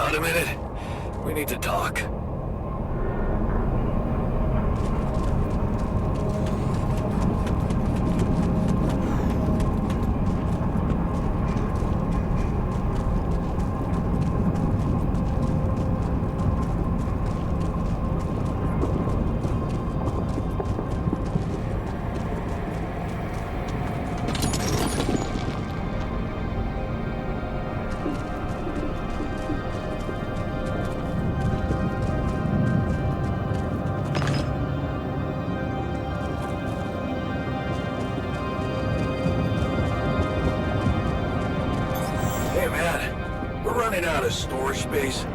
around a minute? We need to talk. Hey man, we're running out of storage space.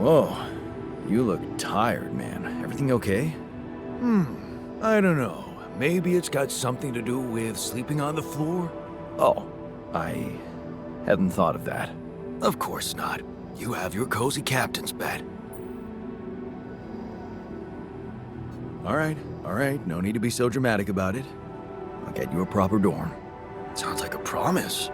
Whoa, you look tired, man. Everything okay? I don't know. Maybe it's got something to do with sleeping on the floor? Oh, I hadn't thought of that. Of course not. You have your cozy captain's bed. All right, no need to be so dramatic about it. I'll get you a proper dorm. Sounds like a promise.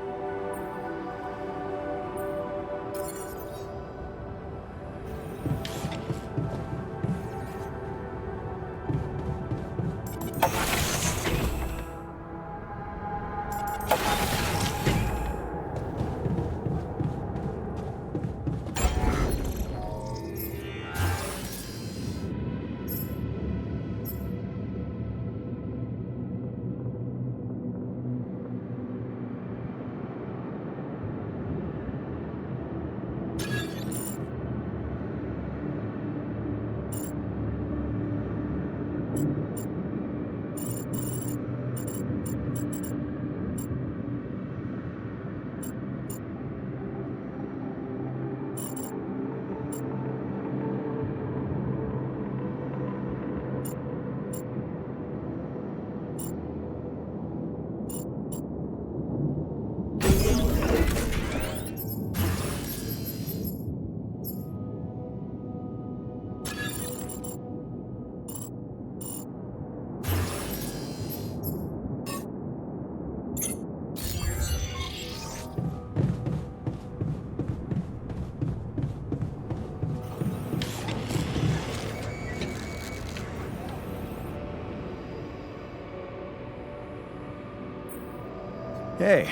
Hey,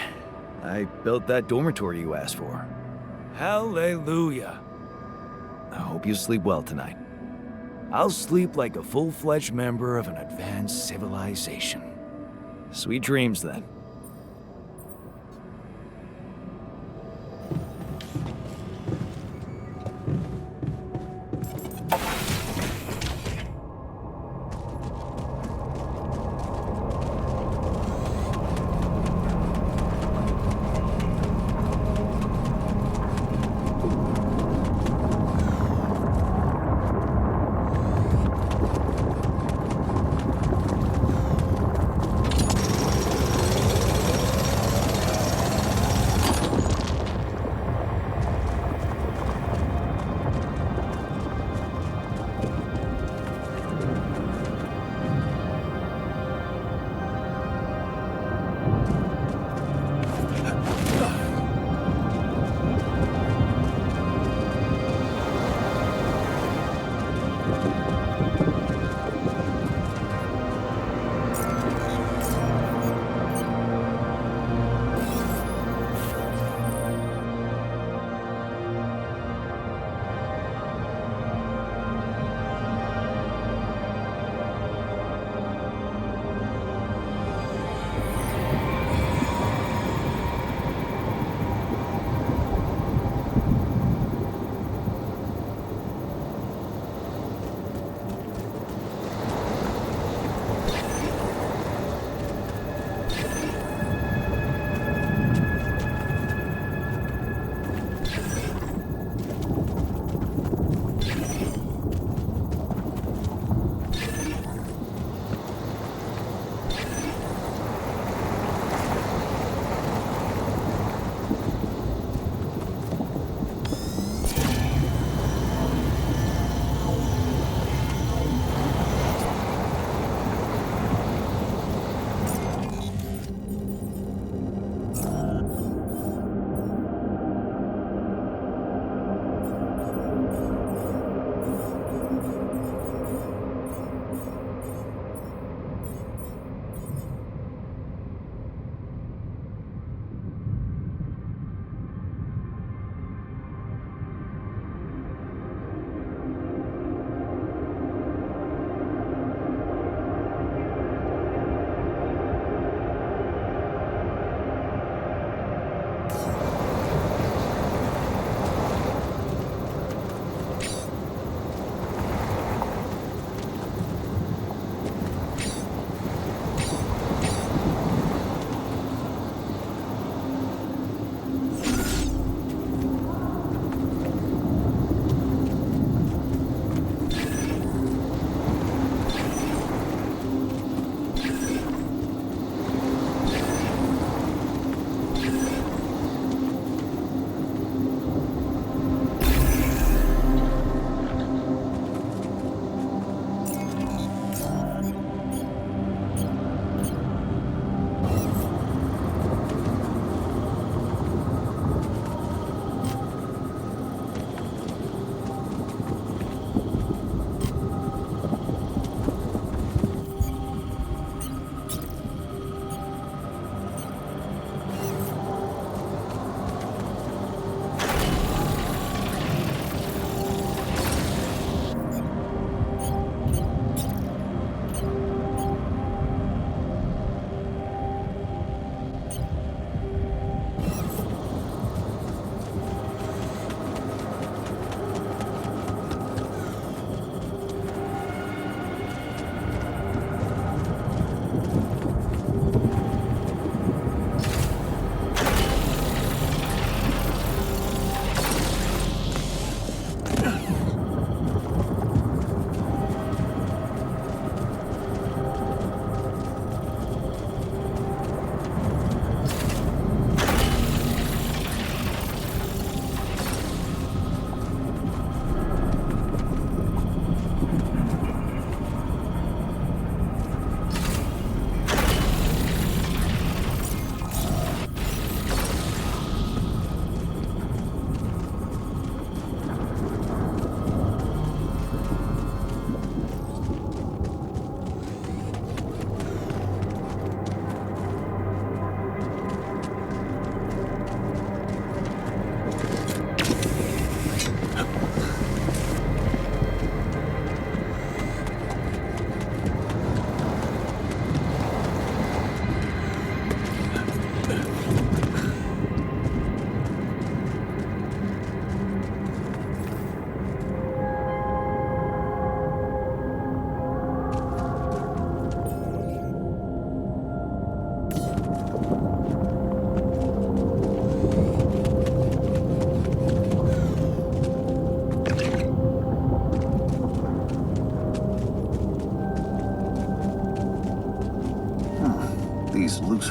I built that dormitory you asked for. Hallelujah. I hope you sleep well tonight. I'll sleep like a full-fledged member of an advanced civilization. Sweet dreams, then.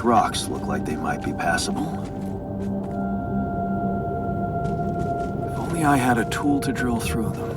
rocks look like they might be passable. If only I had a tool to drill through them.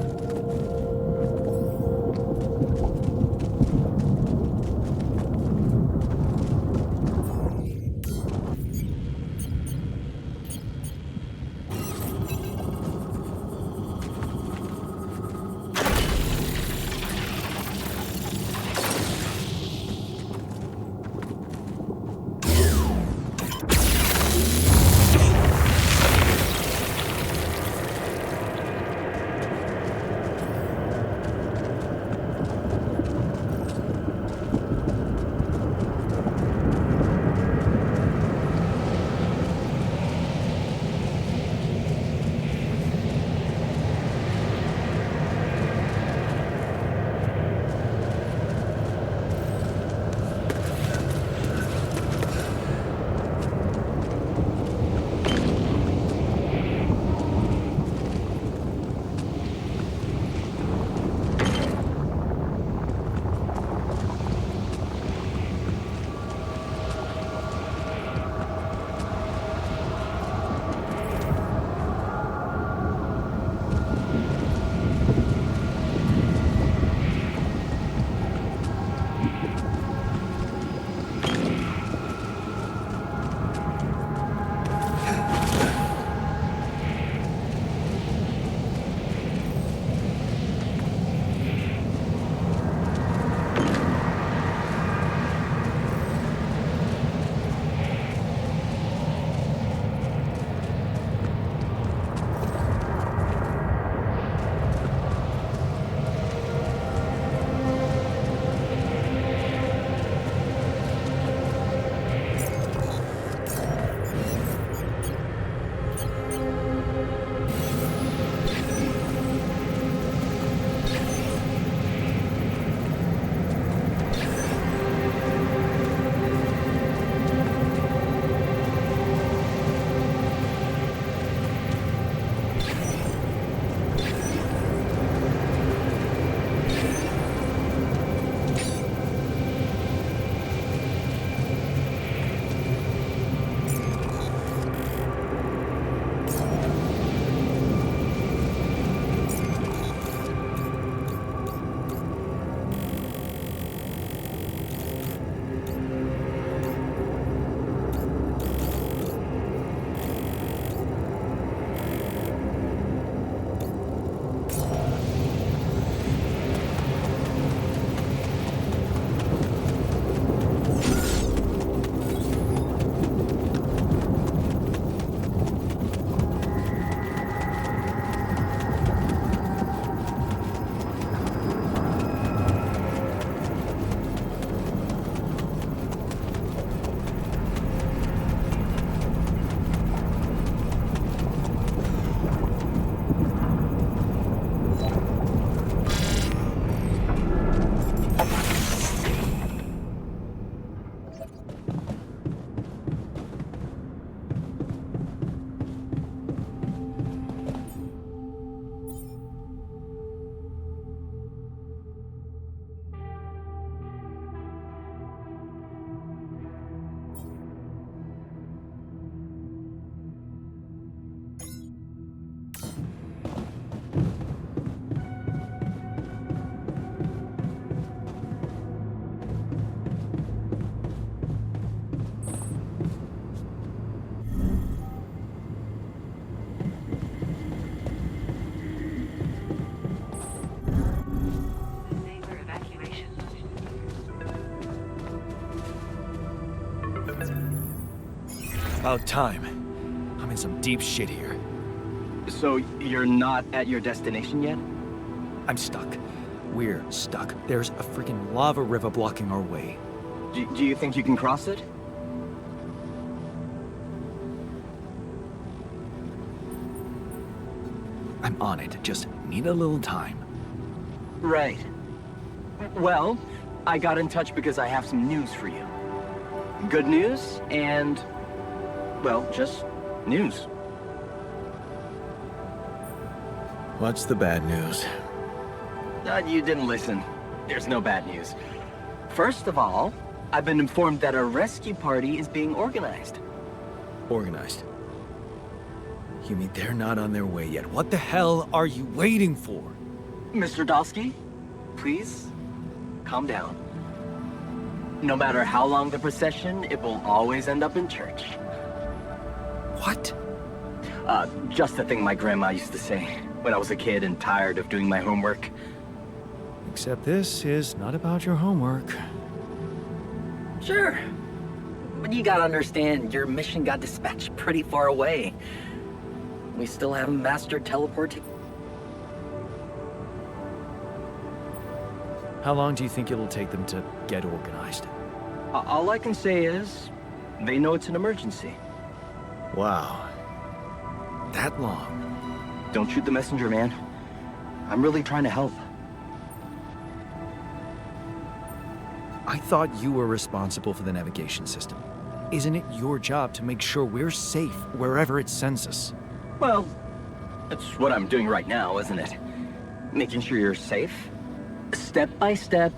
About time. I'm in some deep shit here. So you're not at your destination yet? I'm stuck. We're stuck. There's a freaking lava river blocking our way. Do you think you can cross it? I'm on it. Just need a little time. Right. Well, I got in touch because I have some news for you. Good news and, well, just news. What's the bad news? You didn't listen. There's no bad news. First of all, I've been informed that a rescue party is being organized. Organized. You mean they're not on their way yet? What the hell are you waiting for? Mr. Dalsky, please, calm down. No matter how long the procession, it will always end up in church. What? Just the thing my grandma used to say when I was a kid and tired of doing my homework. Except this is not about your homework. Sure. But you gotta understand, your mission got dispatched pretty far away. We still haven't mastered teleporting. How long do you think it'll take them to get organized? All I can say is, they know it's an emergency. Wow. That long? Don't shoot the messenger, man. I'm really trying to help. I thought you were responsible for the navigation system. Isn't it your job to make sure we're safe wherever it sends us? Well, that's what I'm doing right now, isn't it? Making sure you're safe. Step by step,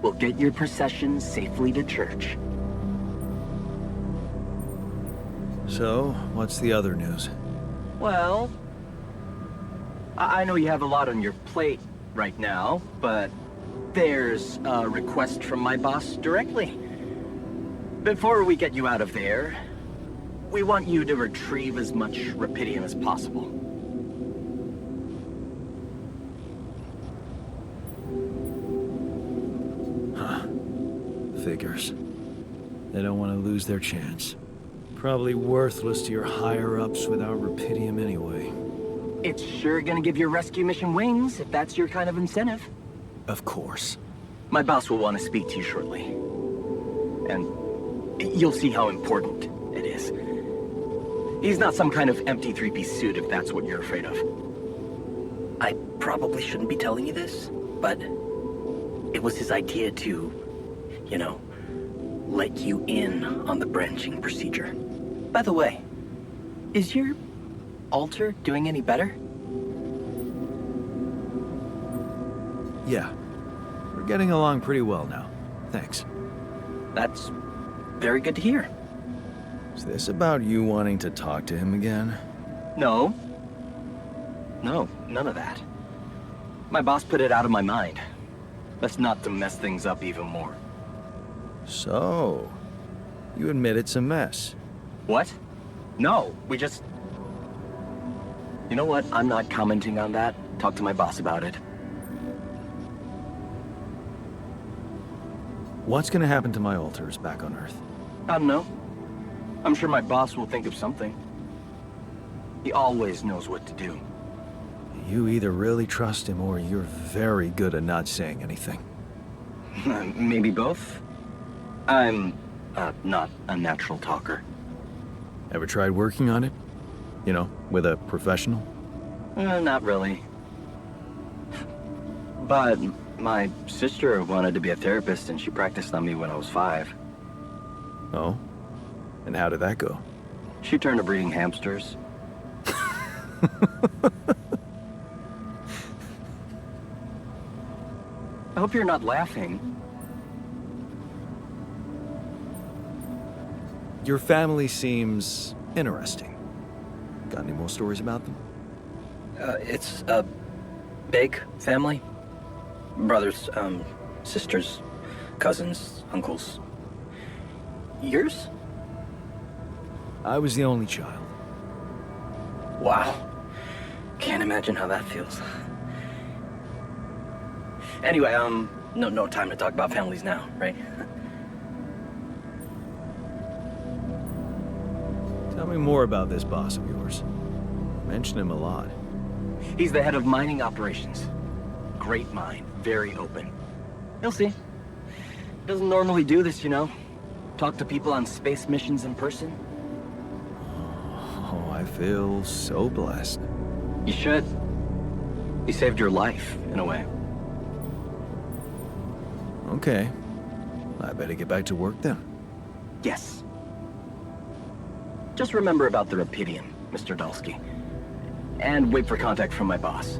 we'll get your procession safely to church. So, what's the other news? Well, I know you have a lot on your plate right now, but there's a request from my boss directly. Before we get you out of there, we want you to retrieve as much Rapidium as possible. Figures. They don't want to lose their chance. Probably worthless to your higher-ups without Rapidium anyway. It's sure gonna give your rescue mission wings, if that's your kind of incentive. Of course. My boss will want to speak to you shortly. And you'll see how important it is. He's not some kind of empty three-piece suit if that's what you're afraid of. I probably shouldn't be telling you this, but it was his idea to, you know, let you in on the branching procedure. By the way, is your altar doing any better? Yeah. We're getting along pretty well now. Thanks. That's very good to hear. Is this about you wanting to talk to him again? No. No, none of that. My boss put it out of my mind. That's not to mess things up even more. So, you admit it's a mess. What? No, we just... You know what? I'm not commenting on that. Talk to my boss about it. What's gonna happen to my altars back on Earth? I don't know. I'm sure my boss will think of something. He always knows what to do. You either really trust him or you're very good at not saying anything. Maybe both. I'm not a natural talker. Ever tried working on it? You know, with a professional? Not really. But my sister wanted to be a therapist and she practiced on me when I was 5. Oh? And how did that go? She turned to breeding hamsters. I hope you're not laughing. Your family seems interesting. Got any more stories about them? It's a big family. Brothers, sisters, cousins, uncles. Yours? I was the only child. Wow. Can't imagine how that feels. Anyway, no time to talk about families now, right? Tell me more about this boss of yours. Mention him a lot. He's the head of mining operations. Great mine, very open. You'll see. Doesn't normally do this, you know. Talk to people on space missions in person. Oh, I feel so blessed. You should. He saved your life, in a way. Okay. I better get back to work then. Yes. Just remember about the Rapidium, Mr. Dalsky. And wait for contact from my boss.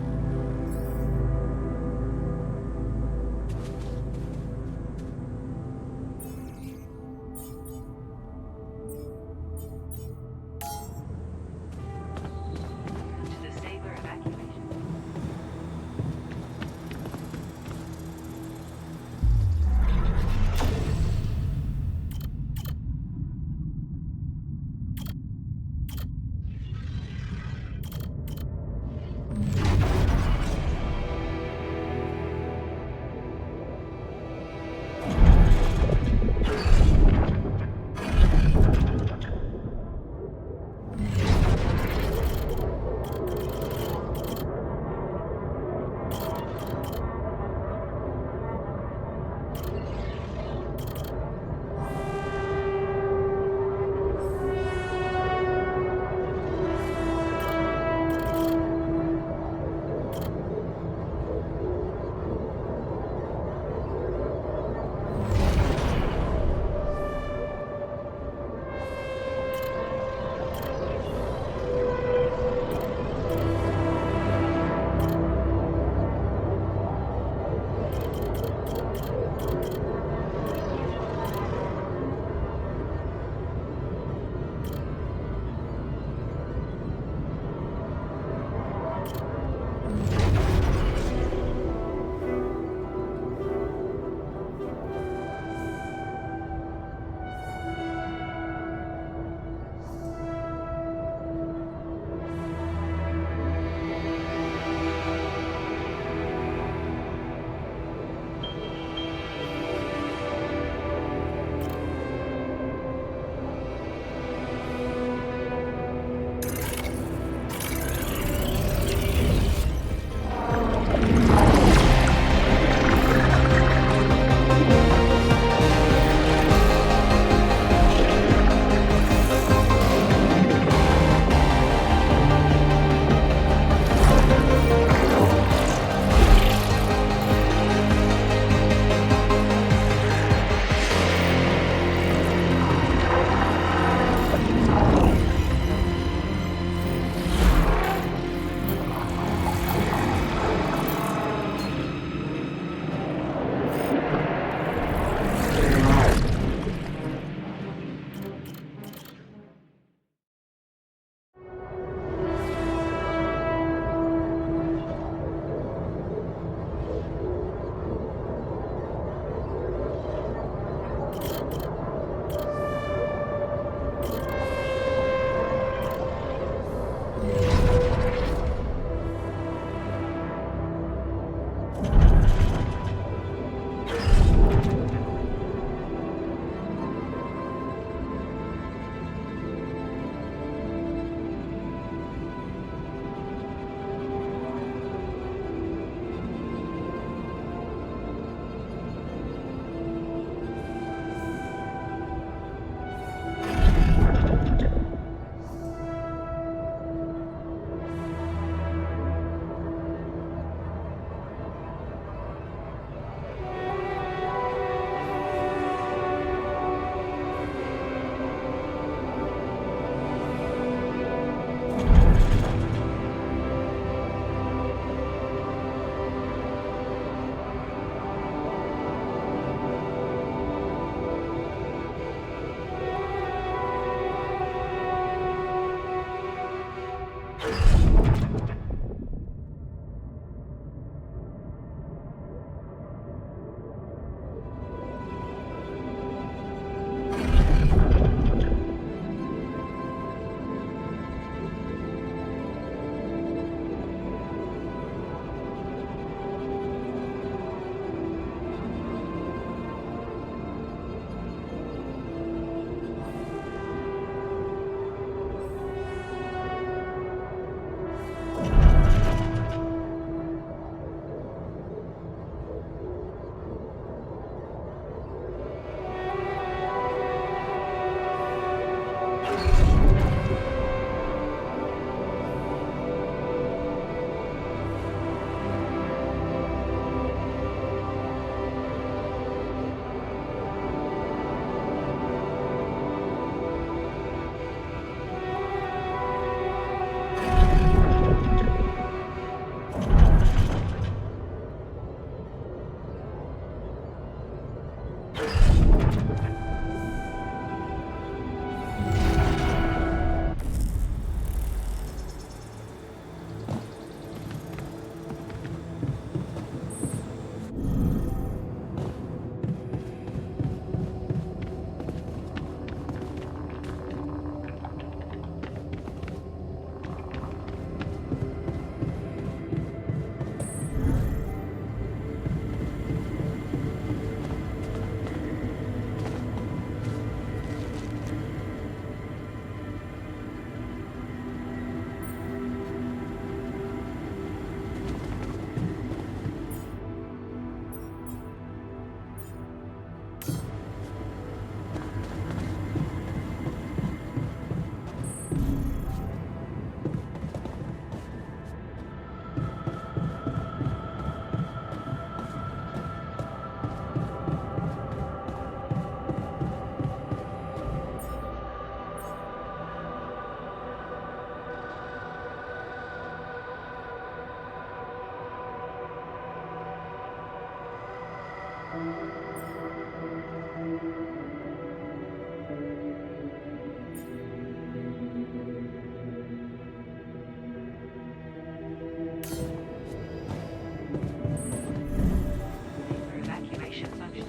For evacuation function.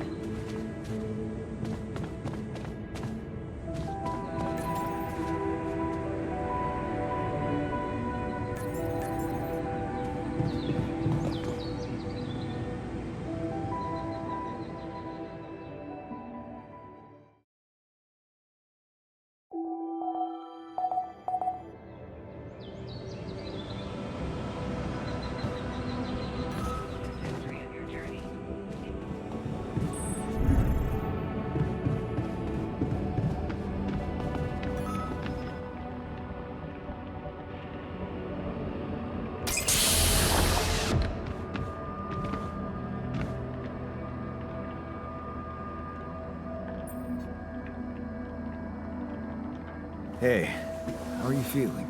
Victory on your journey. Hey, how are you feeling?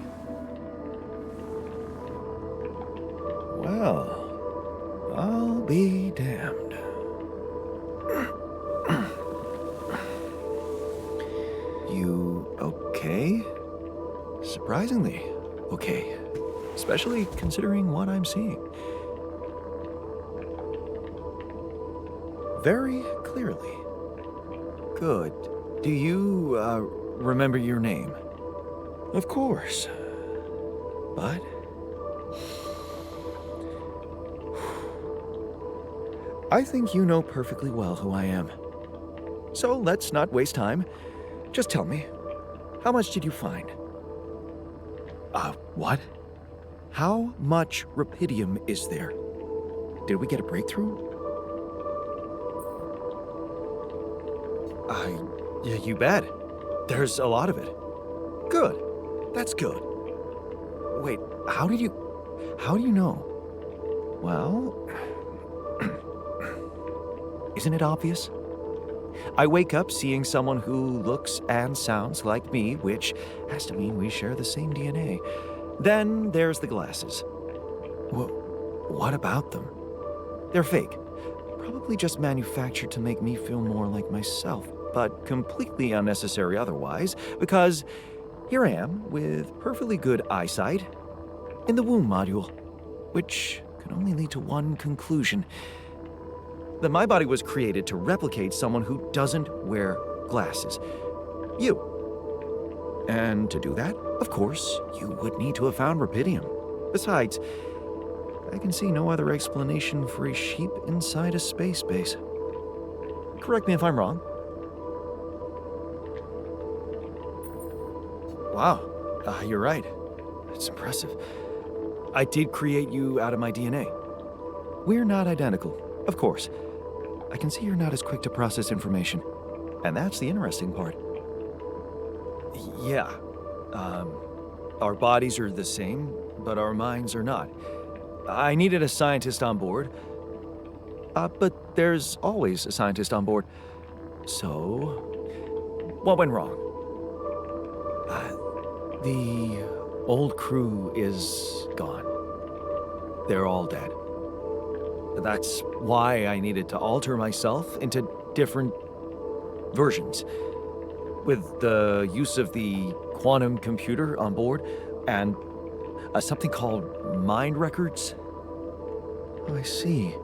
Well, I'll be damned. You okay? Surprisingly okay. Especially considering what I'm seeing. Very clearly. Good. Do you, remember your name? Of course. But... I think you know perfectly well who I am. So let's not waste time. Just tell me, how much did you find? What? How much rupidium is there? Did we get a breakthrough? Yeah, you bet. There's a lot of it. Good. That's good. Wait, how do you know? Well, isn't it obvious? I wake up seeing someone who looks and sounds like me, which has to mean we share the same DNA. Then there's the glasses. What about them? They're fake. Probably just manufactured to make me feel more like myself, but completely unnecessary otherwise, because here I am with perfectly good eyesight in the womb module, which can only lead to one conclusion: that my body was created to replicate someone who doesn't wear glasses. You. And to do that, of course, you would need to have found rupidium. Besides, I can see no other explanation for a sheep inside a space base. Correct me if I'm wrong. Wow, you're right. It's impressive. I did create you out of my DNA. We're not identical, of course. I can see you're not as quick to process information. And that's the interesting part. Yeah. Our bodies are the same, but our minds are not. I needed a scientist on board. But there's always a scientist on board. So, what went wrong? The old crew is gone. They're all dead. That's why I needed to alter myself into different versions. With the use of the quantum computer on board and something called mind records. Oh, I see.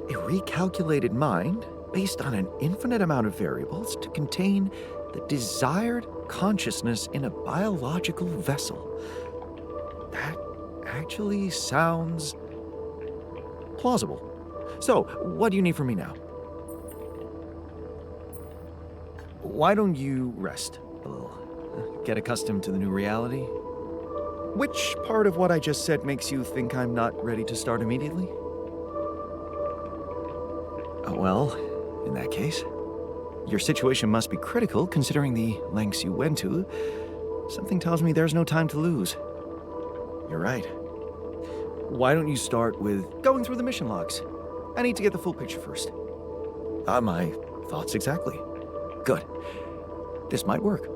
A recalculated mind based on an infinite amount of variables to contain the desired consciousness in a biological vessel. That actually sounds plausible. So, what do you need from me now? Why don't you rest a little? Get accustomed to the new reality? Which part of what I just said makes you think I'm not ready to start immediately? Well, in that case, your situation must be critical considering the lengths you went to. Something tells me there's no time to lose. You're right. Why don't you start with going through the mission logs? I need to get the full picture first. My thoughts exactly. Good. This might work.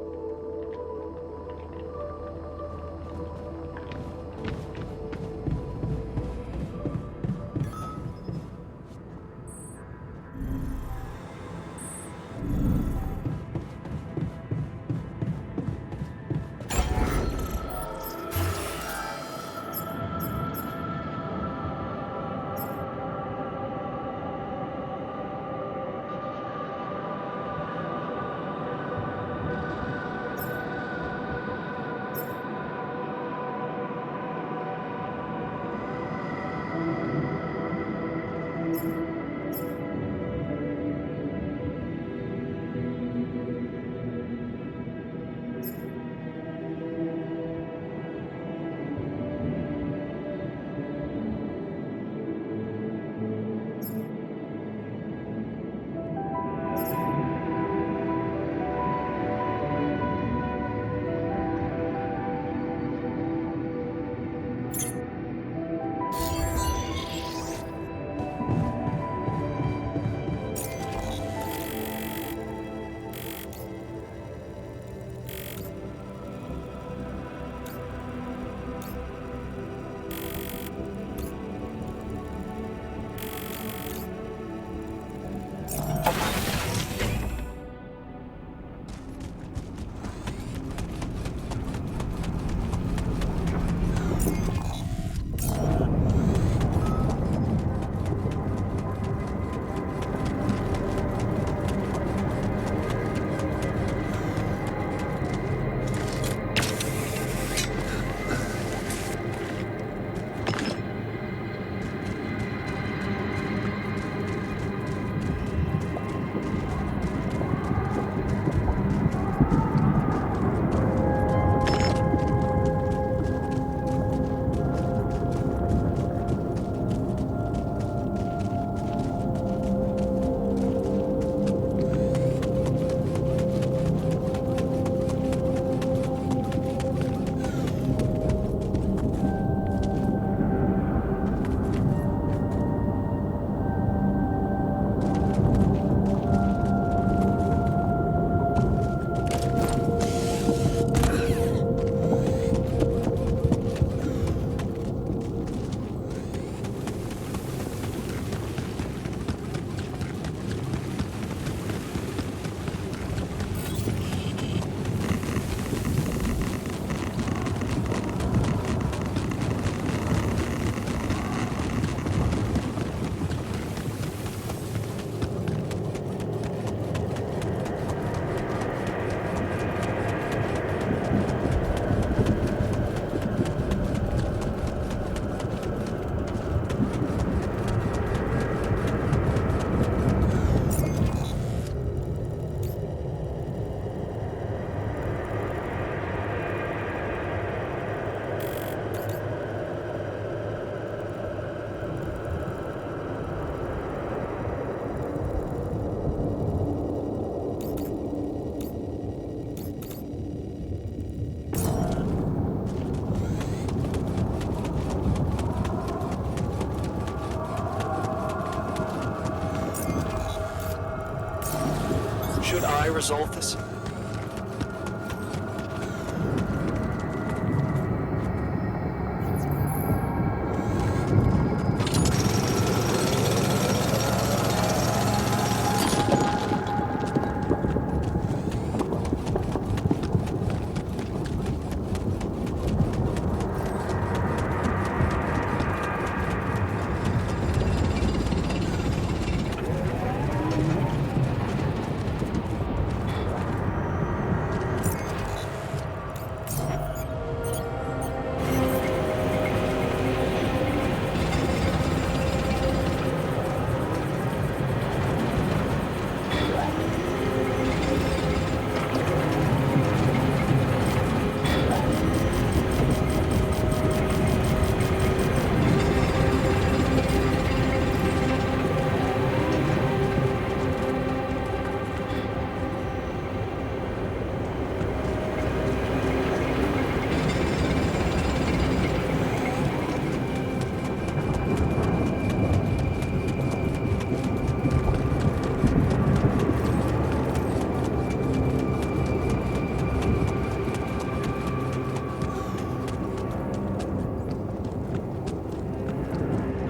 resolve this?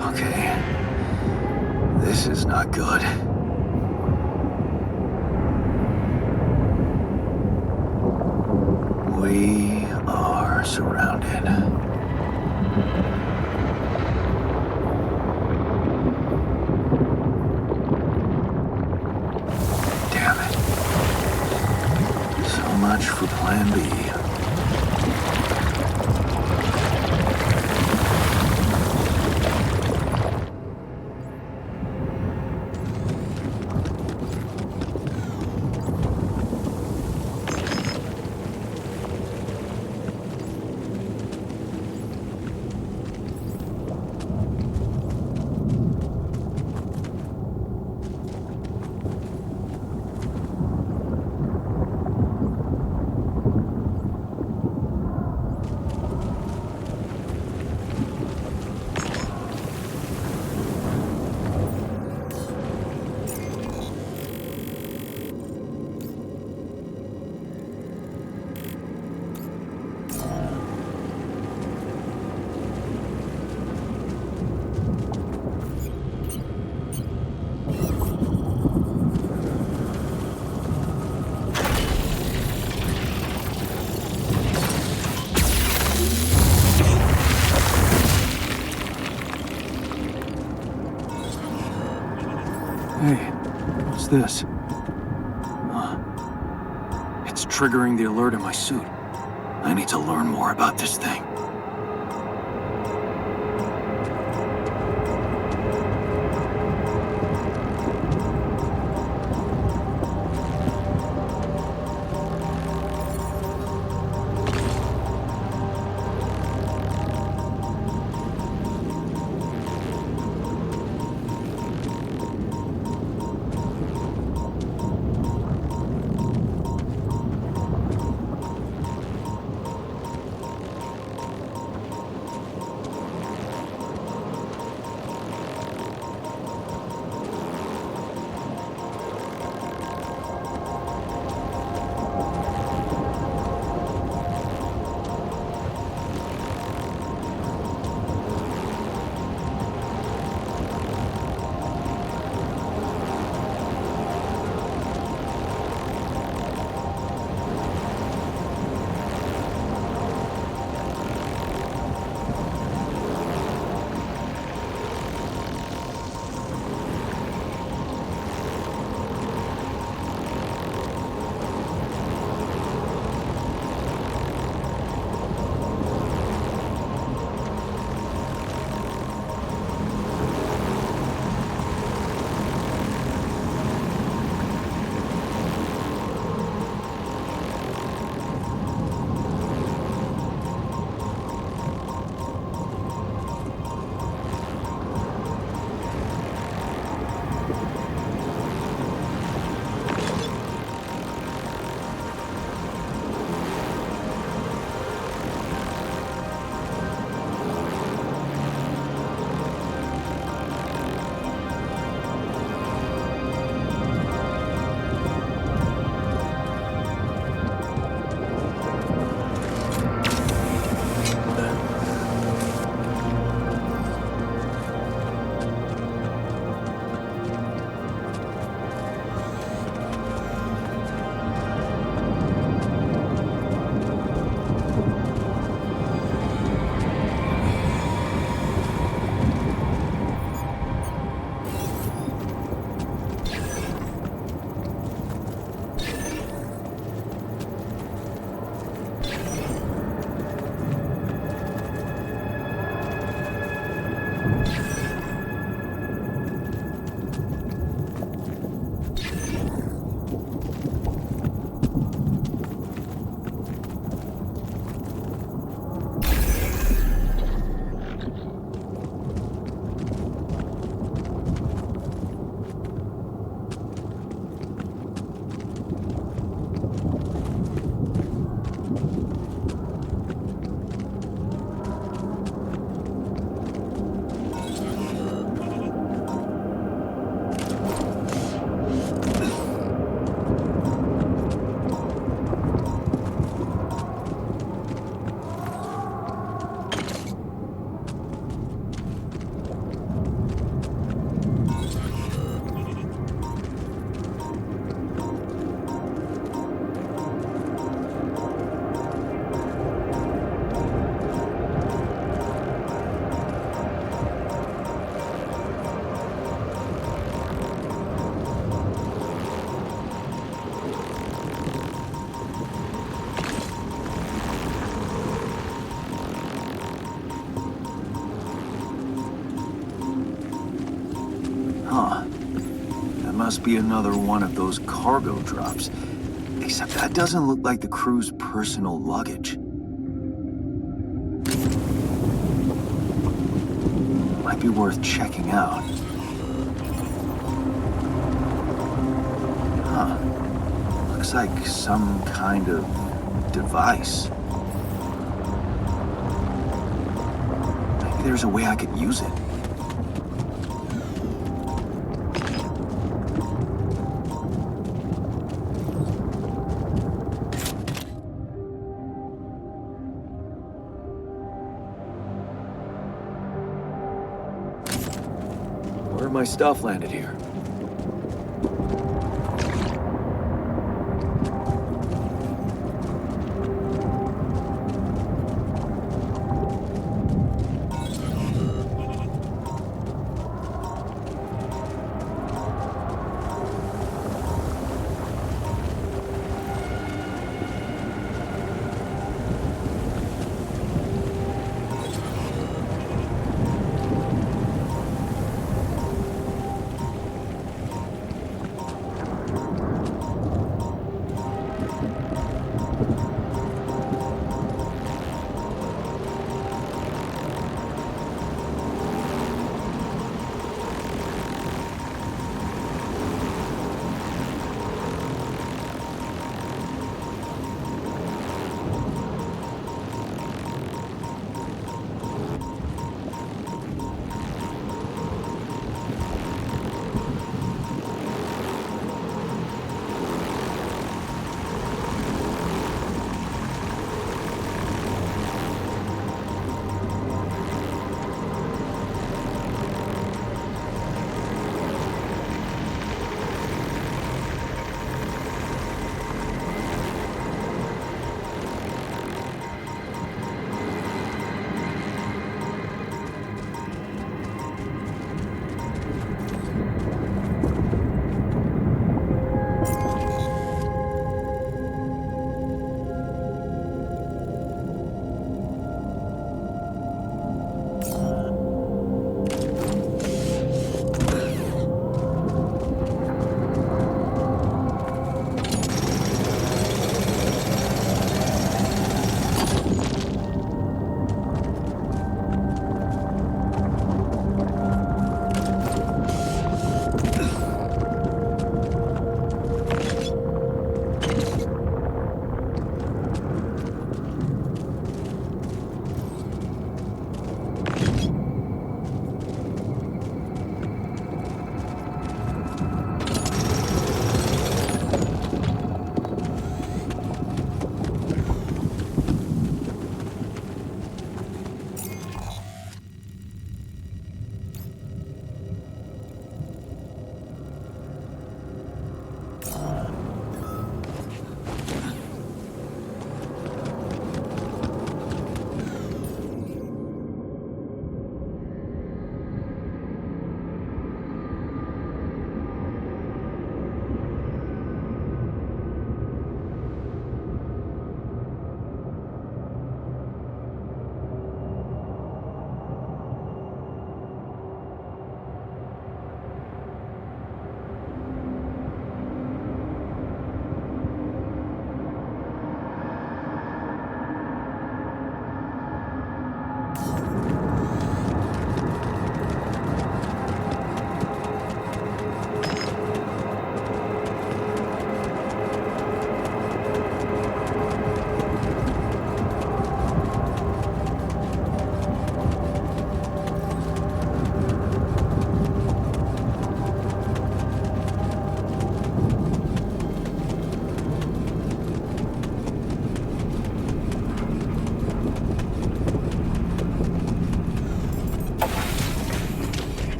Okay. This is not good. We are surrounded. Damn it. So much for Plan B. Hey, what's this? It's triggering the alert in my suit. I need to learn more about this thing. must be another one of those cargo drops. Except that doesn't look like the crew's personal luggage. Might be worth checking out. Huh. Looks like some kind of device. Maybe there's a way I could use it. Where my stuff landed here?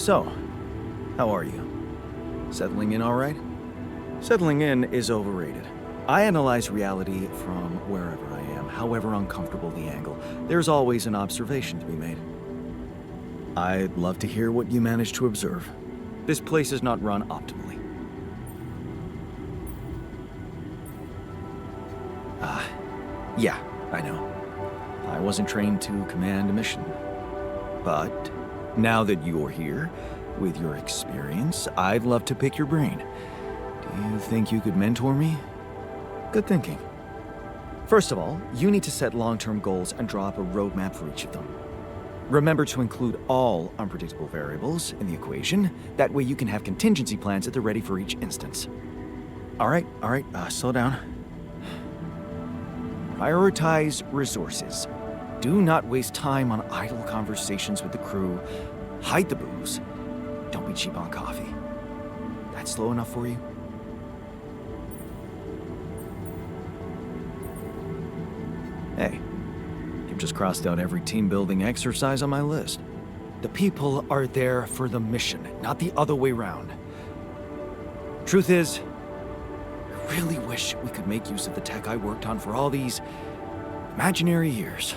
So, how are you? Settling in all right? Settling in is overrated. I analyze reality from wherever I am, however uncomfortable the angle. There's always an observation to be made. I'd love to hear what you managed to observe. This place is not run optimally. Yeah, I know. I wasn't trained to command a mission. But now that you're here, with your experience, I'd love to pick your brain. Do you think you could mentor me? Good thinking. First of all, you need to set long-term goals and draw up a roadmap for each of them. Remember to include all unpredictable variables in the equation. That way you can have contingency plans at the ready for each instance. All right, slow down. Prioritize resources. Do not waste time on idle conversations with the crew. Hide the booze. Don't be cheap on coffee. That's slow enough for you? Hey, you've just crossed out every team-building exercise on my list. The people are there for the mission, not the other way round. Truth is, I really wish we could make use of the tech I worked on for all these imaginary years.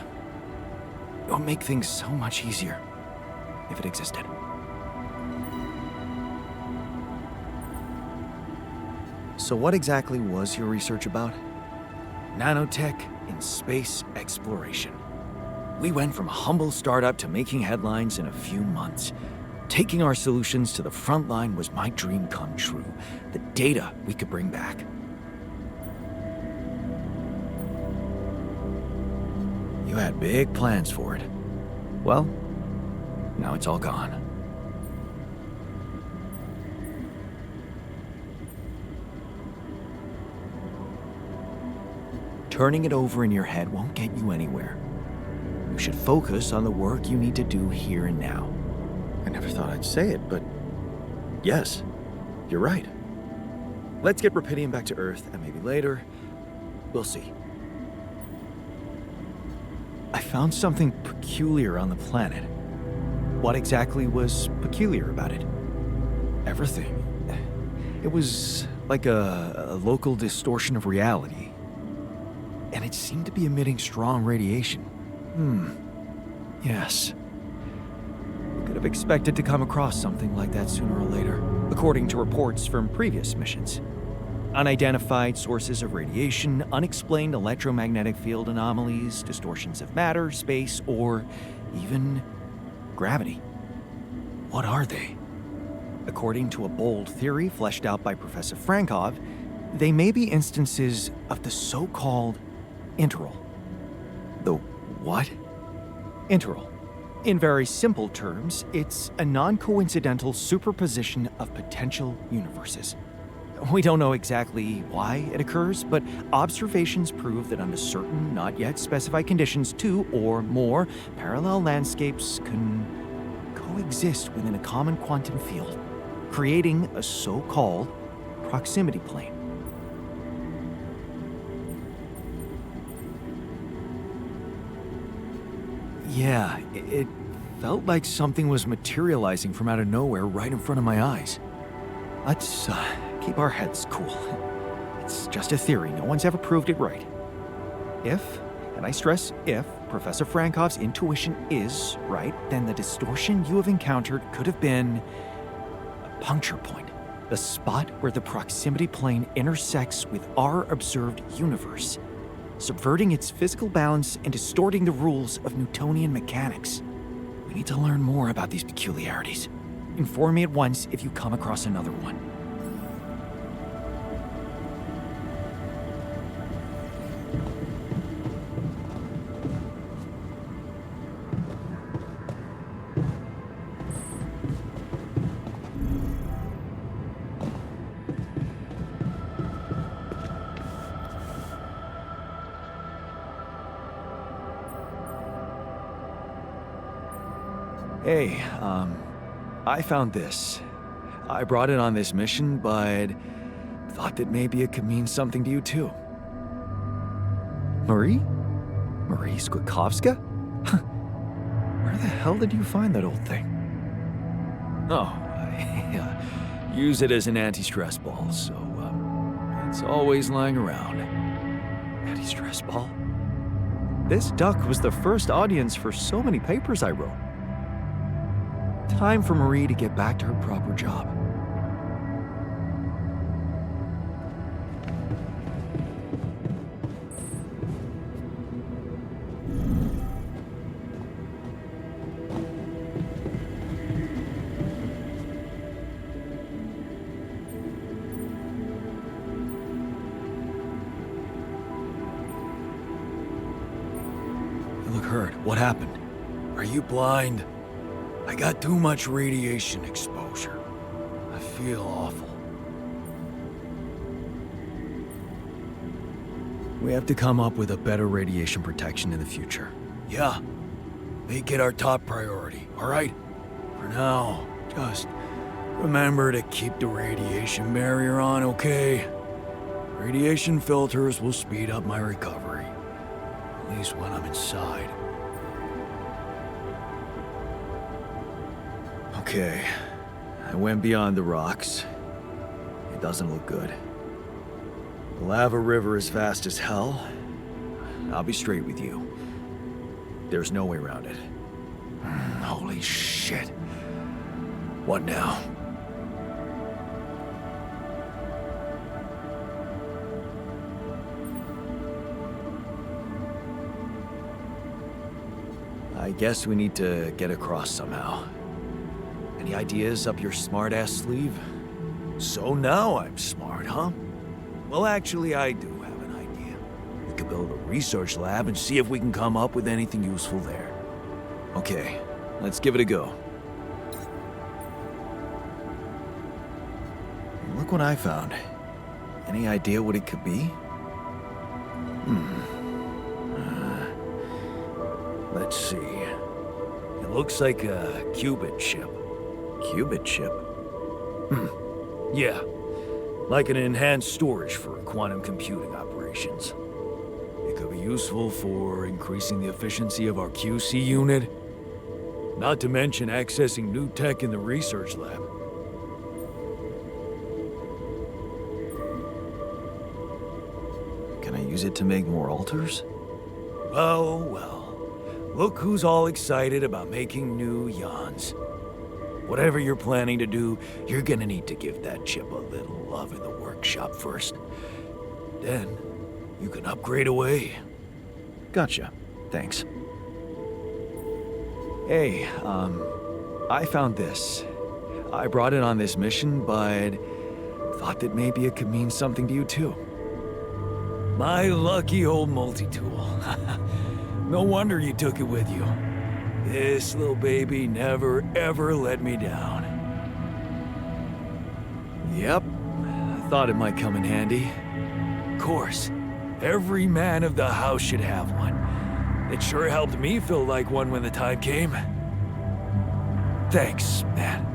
It would make things so much easier if it existed. So what exactly was your research about? Nanotech in space exploration. We went from a humble startup to making headlines in a few months. Taking our solutions to the front line was my dream come true. The data we could bring back. You had big plans for it. Well, now it's all gone. Turning it over in your head won't get you anywhere. You should focus on the work you need to do here and now. I never thought I'd say it, but yes, you're right. Let's get Rapidium back to Earth, and maybe later, we'll see. I found something peculiar on the planet. What exactly was peculiar about it? Everything. It was like a local distortion of reality. And it seemed to be emitting strong radiation. Yes. We could have expected to come across something like that sooner or later, according to reports from previous missions. Unidentified sources of radiation, unexplained electromagnetic field anomalies, distortions of matter, space, or even gravity. What are they? According to a bold theory fleshed out by Professor Frankov, they may be instances of the so-called interral. The what? Interral. In very simple terms, it's a non-coincidental superposition of potential universes. We don't know exactly why it occurs, but observations prove that under certain, not yet specified conditions, two or more parallel landscapes can coexist within a common quantum field, creating a so-called proximity plane. Yeah, it felt like something was materializing from out of nowhere right in front of my eyes. Let's keep our heads cool. It's just a theory. No one's ever proved it right. If, and I stress if, Professor Frankov's intuition is right, then the distortion you have encountered could have been a puncture point. The spot where the proximity plane intersects with our observed universe, subverting its physical balance and distorting the rules of Newtonian mechanics. We need to learn more about these peculiarities. Inform me at once if you come across another one. Hey, I found this. I brought it on this mission, but thought that maybe it could mean something to you too. Marie? Marie Skłodowska? Where the hell did you find that old thing? Oh, I use it as an anti-stress ball, so it's always lying around. Anti-stress ball? This duck was the first audience for so many papers I wrote. Time for Marie to get back to her proper job. Look, Hurd, what happened? Are you blind? I got too much radiation exposure. I feel awful. We have to come up with a better radiation protection in the future. Yeah. Make it our top priority, alright? For now, just remember to keep the radiation barrier on, okay? Radiation filters will speed up my recovery. At least when I'm inside. Okay, I went beyond the rocks. It doesn't look good. The lava river is fast as hell. I'll be straight with you. There's no way around it. Holy shit. What now? I guess we need to get across somehow. Any ideas up your smart-ass sleeve? So now I'm smart, huh? Well, actually, I do have an idea. We could build a research lab and see if we can come up with anything useful there. Okay, let's give it a go. Look what I found. Any idea what it could be? Let's see. It looks like a qubit chip. Qubit chip? Yeah, like an enhanced storage for quantum computing operations. It could be useful for increasing the efficiency of our QC unit, not to mention accessing new tech in the research lab. Can I use it to make more altars? Well. Look who's all excited about making new yawns. Whatever you're planning to do, you're gonna need to give that chip a little love in the workshop first. Then, you can upgrade away. Gotcha. Thanks. Hey, I found this. I brought it on this mission, but thought that maybe it could mean something to you too. My lucky old multi-tool. No wonder you took it with you. This little baby never, ever let me down. Yep, I thought it might come in handy. Of course, every man of the house should have one. It sure helped me feel like one when the time came. Thanks, man.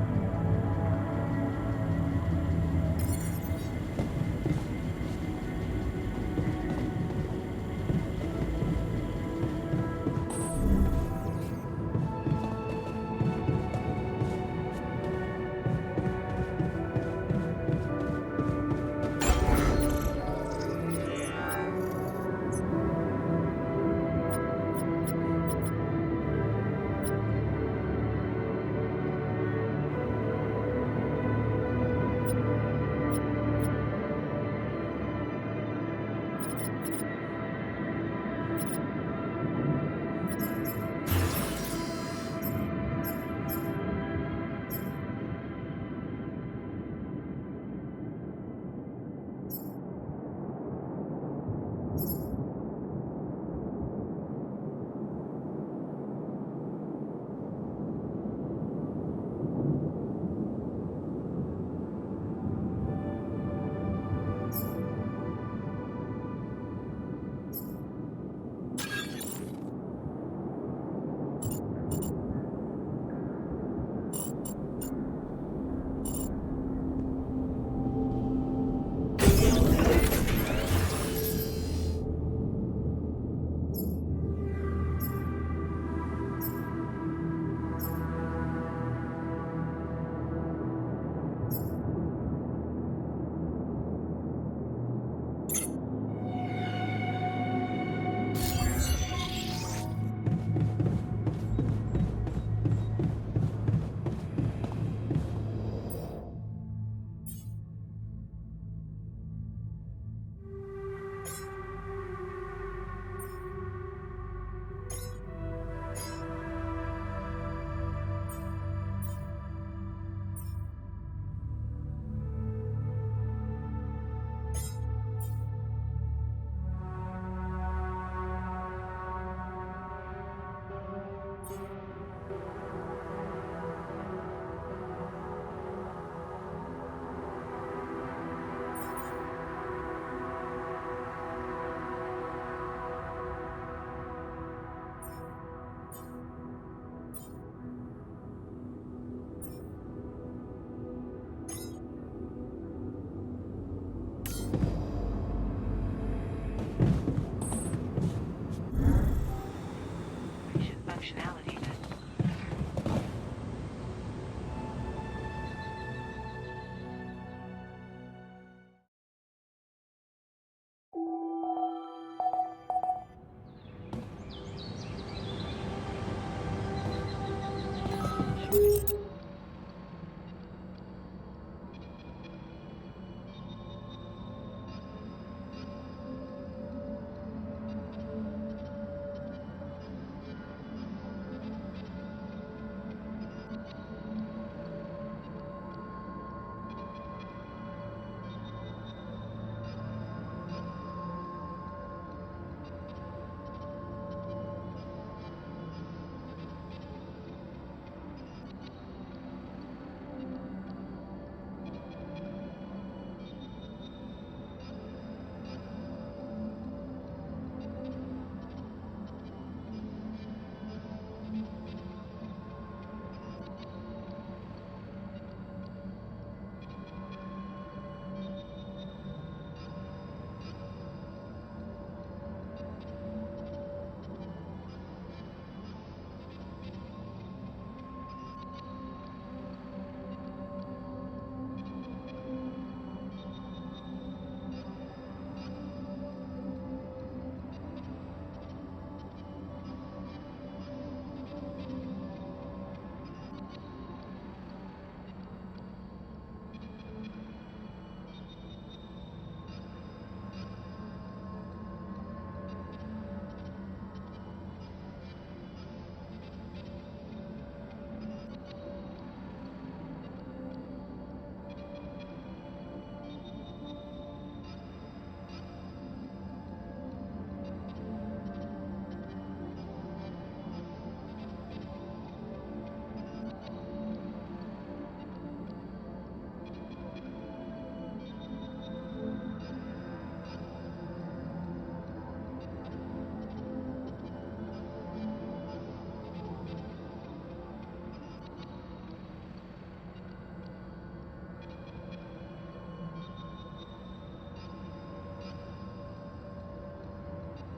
Mission functionality.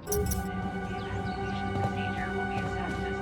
The evacuation procedure will be assessed as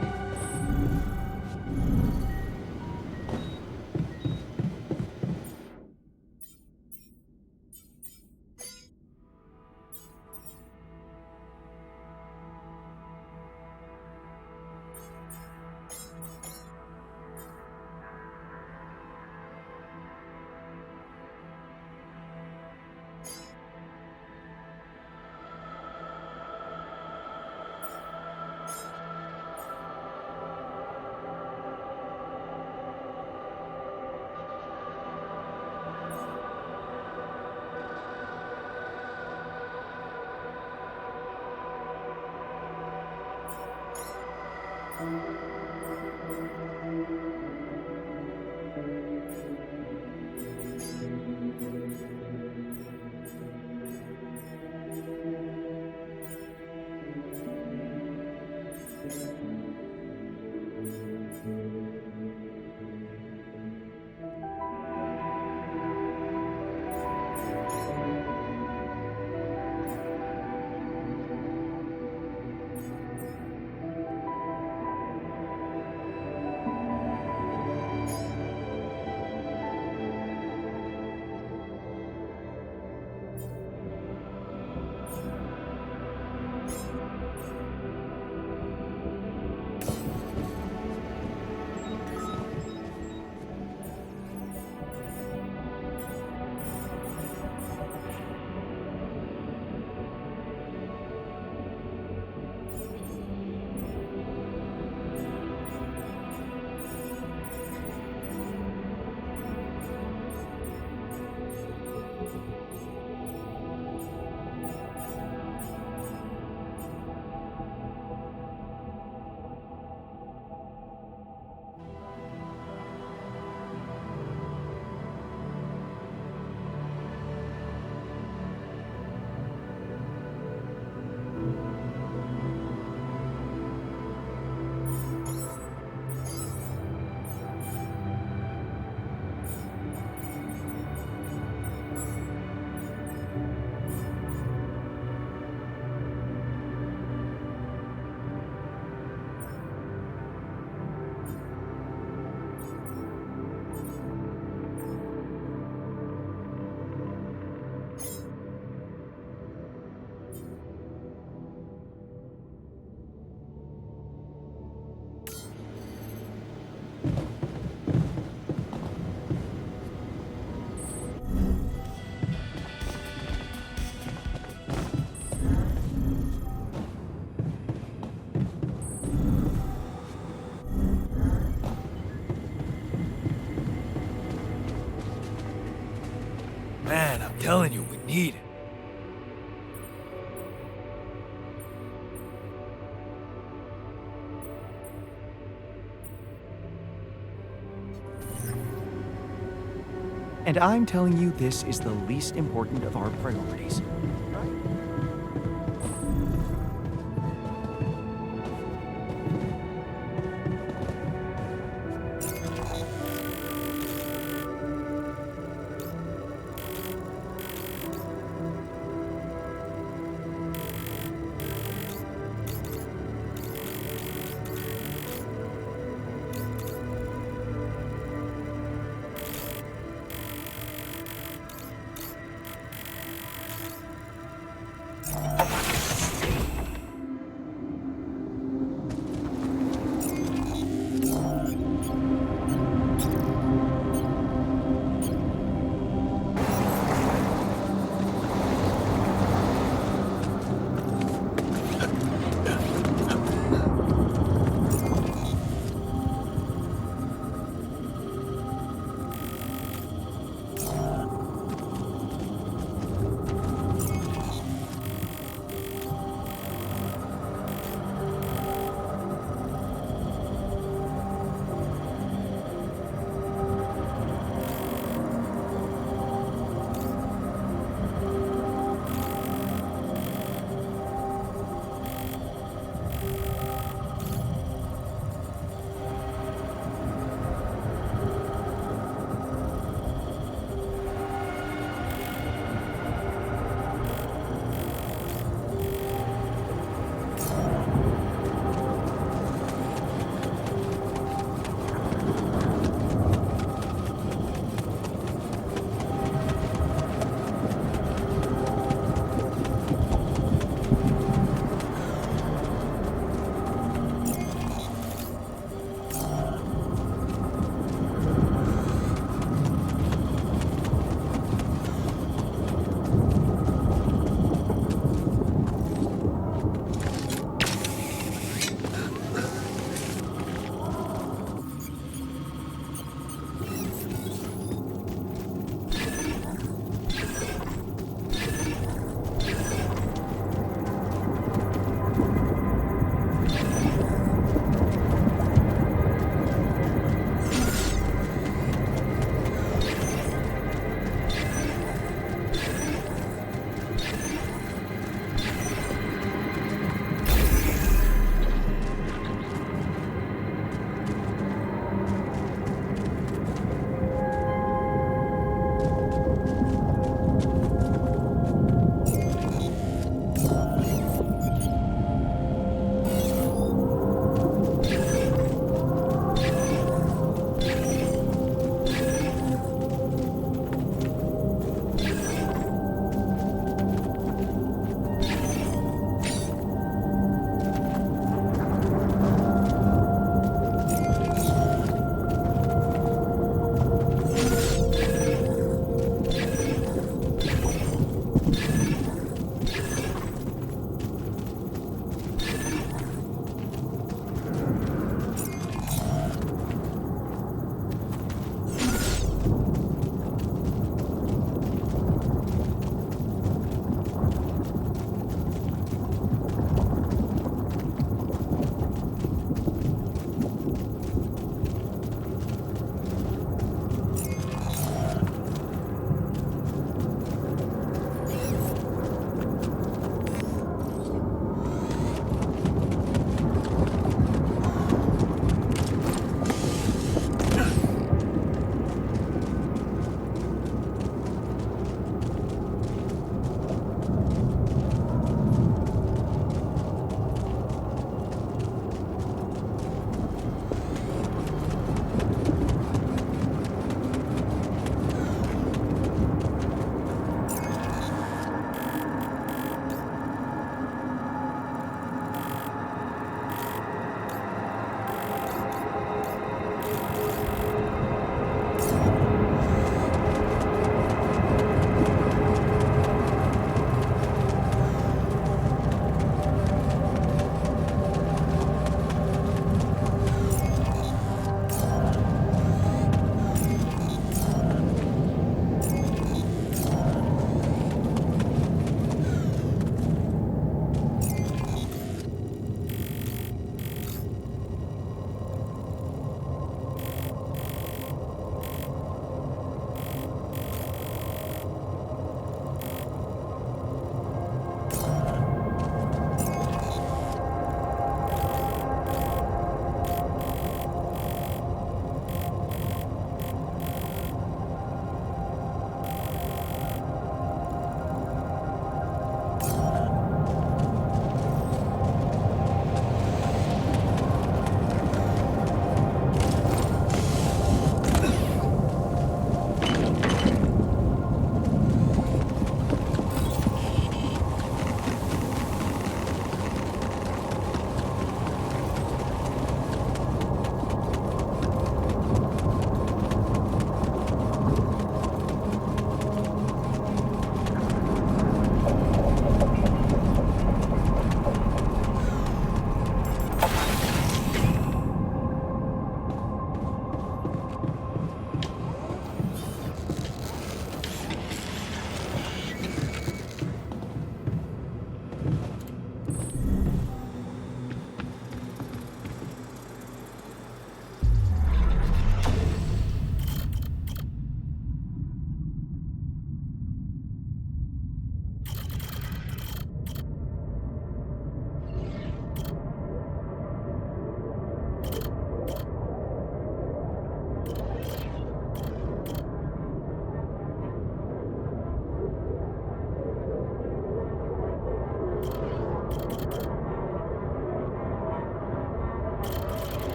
telling you, we need it. And I'm telling you this is the least important of our priorities.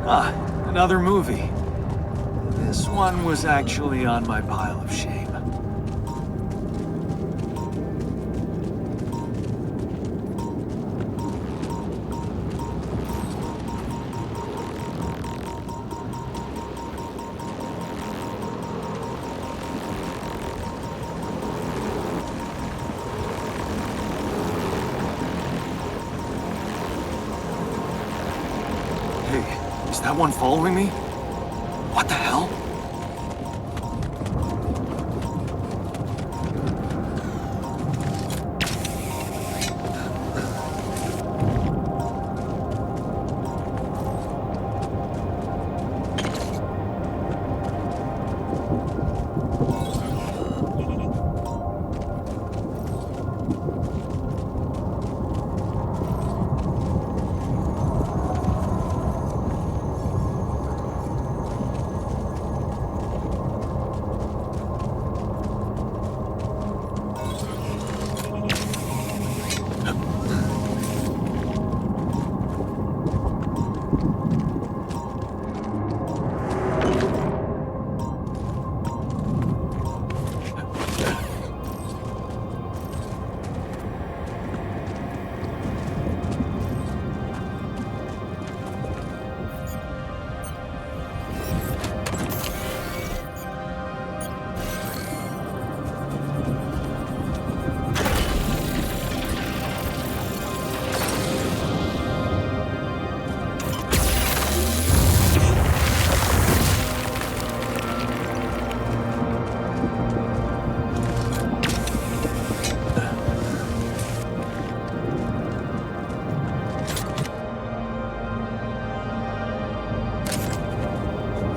Ah, another movie. This one was actually on my pile of shame. Hey, is that one following me? What the hell?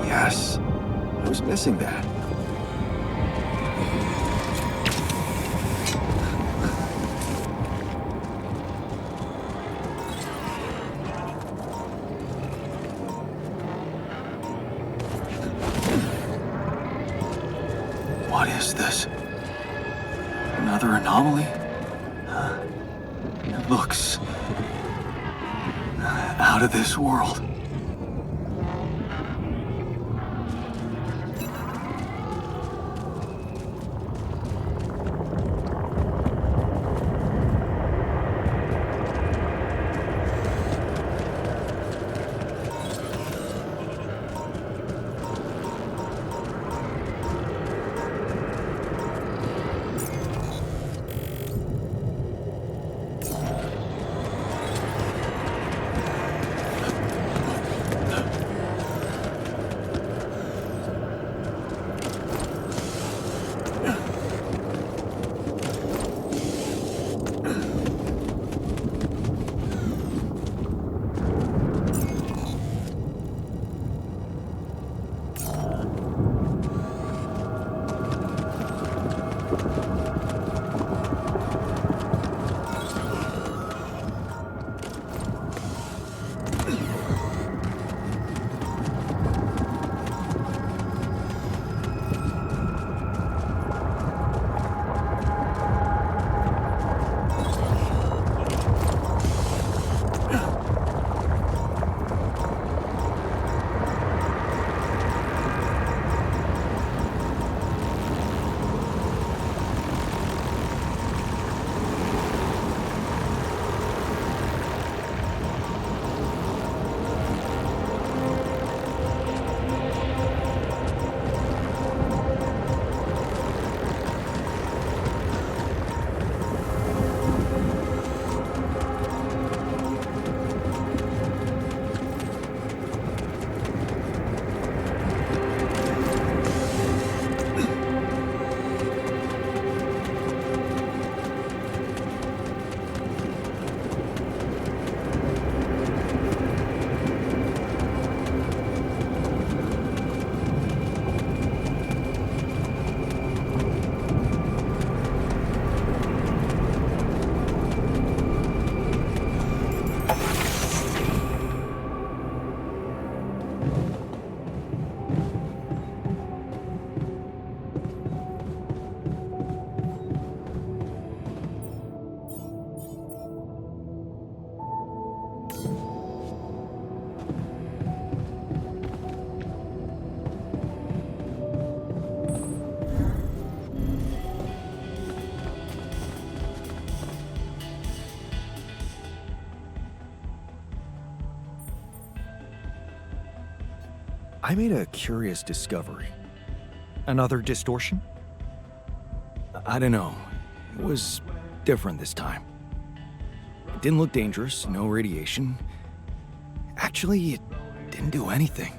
Yes, I was missing that. What is this? Another anomaly? It looks out of this world. I made a curious discovery. Another distortion? I don't know. It was different this time. It didn't look dangerous, no radiation. Actually, it didn't do anything.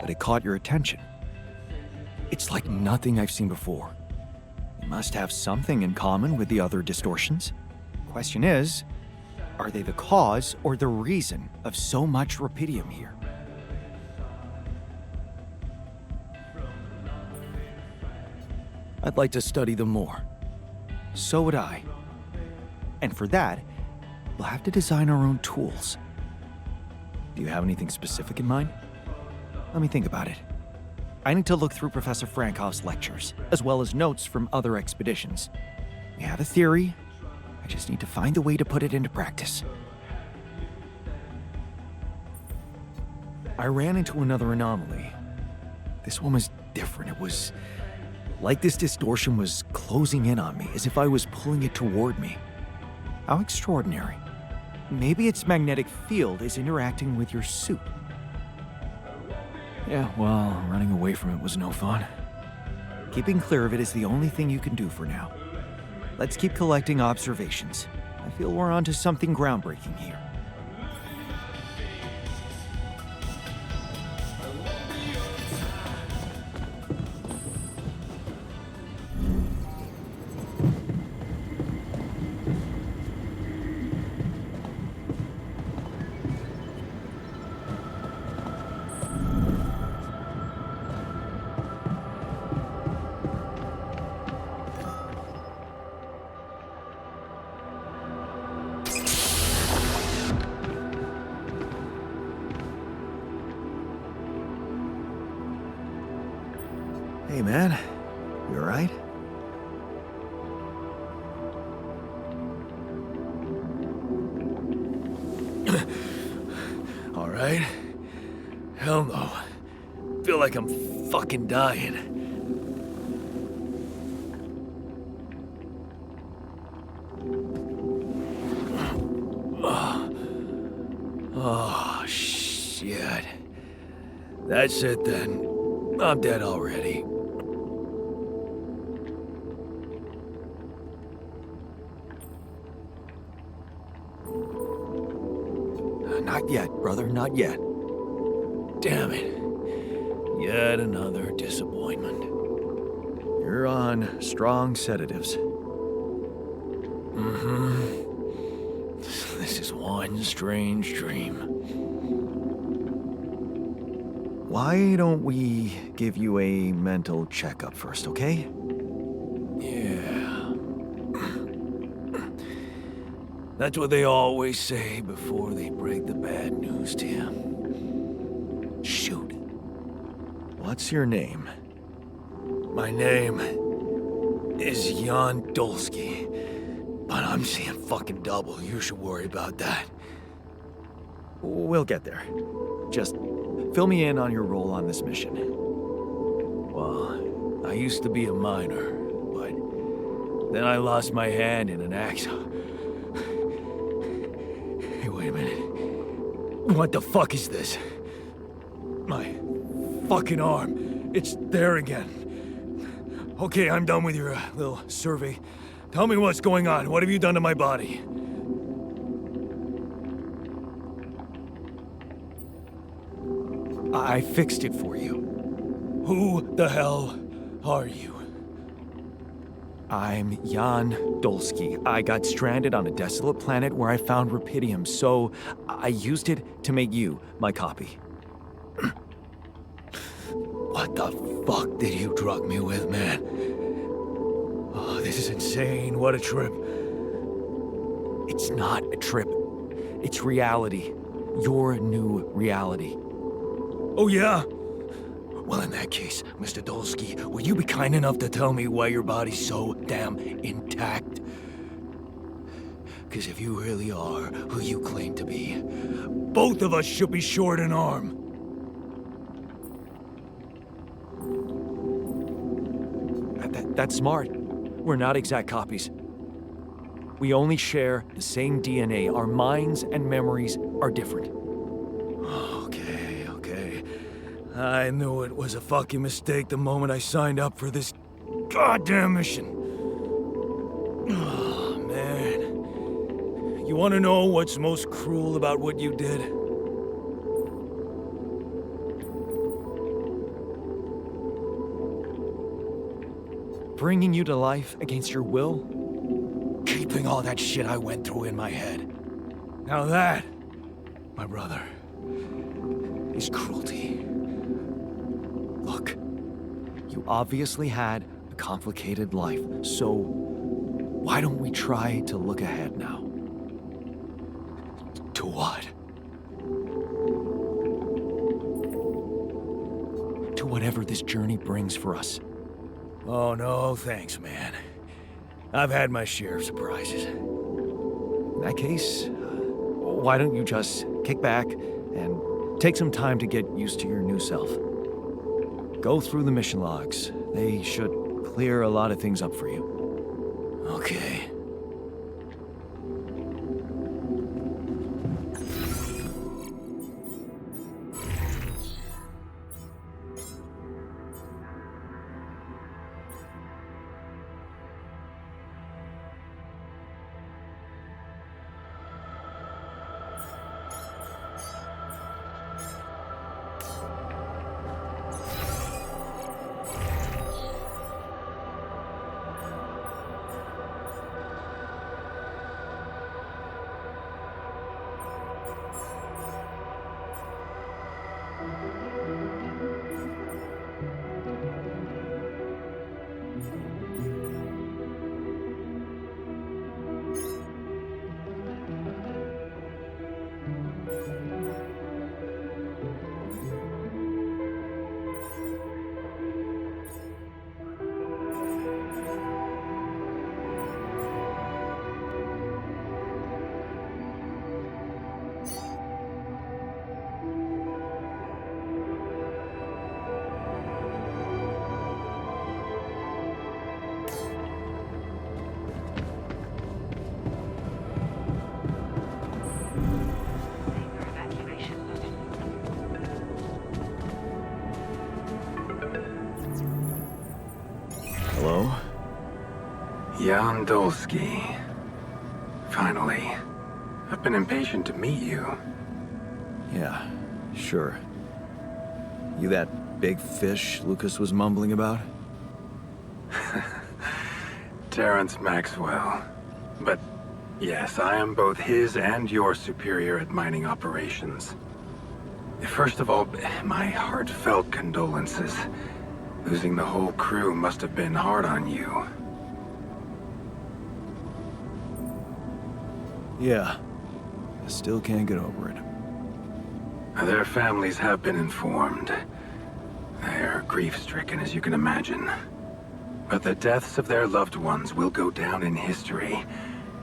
But it caught your attention. It's like nothing I've seen before. It must have something in common with the other distortions. Question is, are they the cause or the reason of so much rupidium here? I'd like to study them more. So would I. And for that, we'll have to design our own tools. Do you have anything specific in mind? Let me think about it. I need to look through Professor Frankoff's lectures, as well as notes from other expeditions. We have a theory. I just need to find a way to put it into practice. I ran into another anomaly. This one was different. It was like this distortion was closing in on me, as if I was pulling it toward me. How extraordinary. Maybe its magnetic field is interacting with your suit. Yeah, well, running away from it was no fun. Keeping clear of it is the only thing you can do for now. Let's keep collecting observations. I feel we're onto something groundbreaking here. Hey, man. You alright? Alright? Hell no. Feel like I'm fucking dying. Oh, shit. That's it then. I'm dead already. Not yet, brother, not yet. Damn it. Yet another disappointment. You're on strong sedatives. This is one strange dream. Why don't we give you a mental checkup first, okay? Yeah. That's what they always say before they break the bad news to you. Shoot. What's your name? My name is Jan Dolsky, but I'm seeing fucking double. You should worry about that. We'll get there. Just fill me in on your role on this mission. Well, I used to be a miner, but then I lost my hand in an accident. Hey, wait a minute. What the fuck is this? My fucking arm. It's there again. Okay, I'm done with your little survey. Tell me what's going on. What have you done to my body? I fixed it for you. Who the hell are you? I'm Jan Dolsky. I got stranded on a desolate planet where I found rupidium, so I used it to make you my copy. What the fuck did you drug me with, man? Oh, this is insane. What a trip. It's not a trip. It's reality. Your new reality. Oh, yeah? Well, in that case, Mr. Dolsky, will you be kind enough to tell me why your body's so damn intact? Because if you really are who you claim to be, both of us should be short an arm. That's smart. We're not exact copies. We only share the same DNA. Our minds and memories are different. Okay. I knew it was a fucking mistake the moment I signed up for this goddamn mission. Oh, man. You wanna know what's most cruel about what you did? Bringing you to life against your will? Keeping all that shit I went through in my head. Now that, my brother, is cruelty. Look, you obviously had a complicated life, so why don't we try to look ahead now? To what? To whatever this journey brings for us. Oh, no, thanks, man. I've had my share of surprises. In that case, why don't you just kick back and take some time to get used to your new self? Go through the mission logs. They should clear a lot of things up for you. Okay. Safer evacuation button. Hello? Jan Dolsky. Finally. I've been impatient to meet you. Yeah, sure. You that big fish Lucas was mumbling about? Terrence Maxwell. But yes, I am both his and your superior at mining operations. First of all, my heartfelt condolences. Losing the whole crew must have been hard on you. Yeah. I still can't get over it. Their families have been informed. They're grief-stricken, as you can imagine. But the deaths of their loved ones will go down in history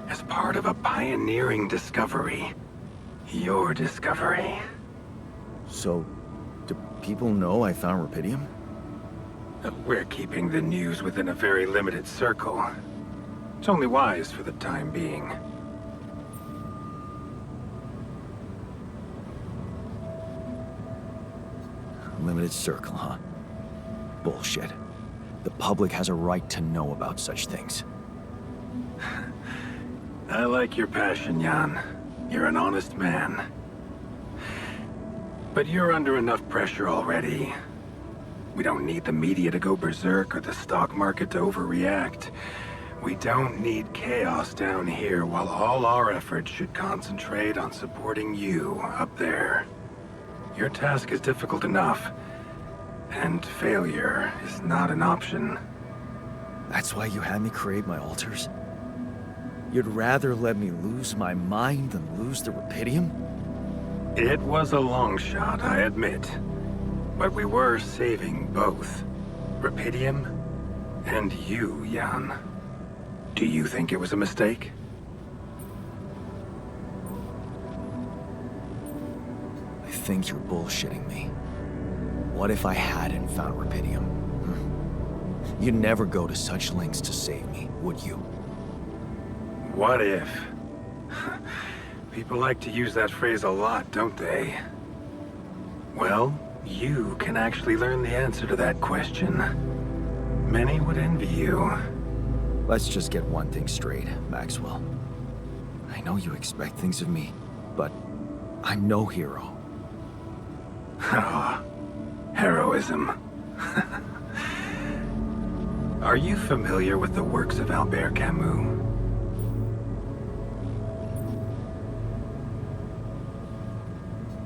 as part of a pioneering discovery. Your discovery. So, do people know I found Rapidium? We're keeping the news within a very limited circle. It's only wise for the time being. Limited circle, huh? Bullshit. The public has a right to know about such things. I like your passion, Jan. You're an honest man. But you're under enough pressure already. We don't need the media to go berserk or the stock market to overreact. We don't need chaos down here while all our efforts should concentrate on supporting you up there. Your task is difficult enough, and failure is not an option. That's why you had me create my altars? You'd rather let me lose my mind than lose the Rapidium? It was a long shot, I admit. But we were saving both. Rapidium and you, Jan. Do you think it was a mistake? I think you're bullshitting me. What if I hadn't found Rapidium? You'd never go to such lengths to save me, would you? What if? People like to use that phrase a lot, don't they? Well, You can actually learn the answer to that question. Many would envy you. Let's just get one thing straight, Maxwell. I know you expect things of me, but I'm no hero. Ah, heroism. Are you familiar with the works of Albert Camus?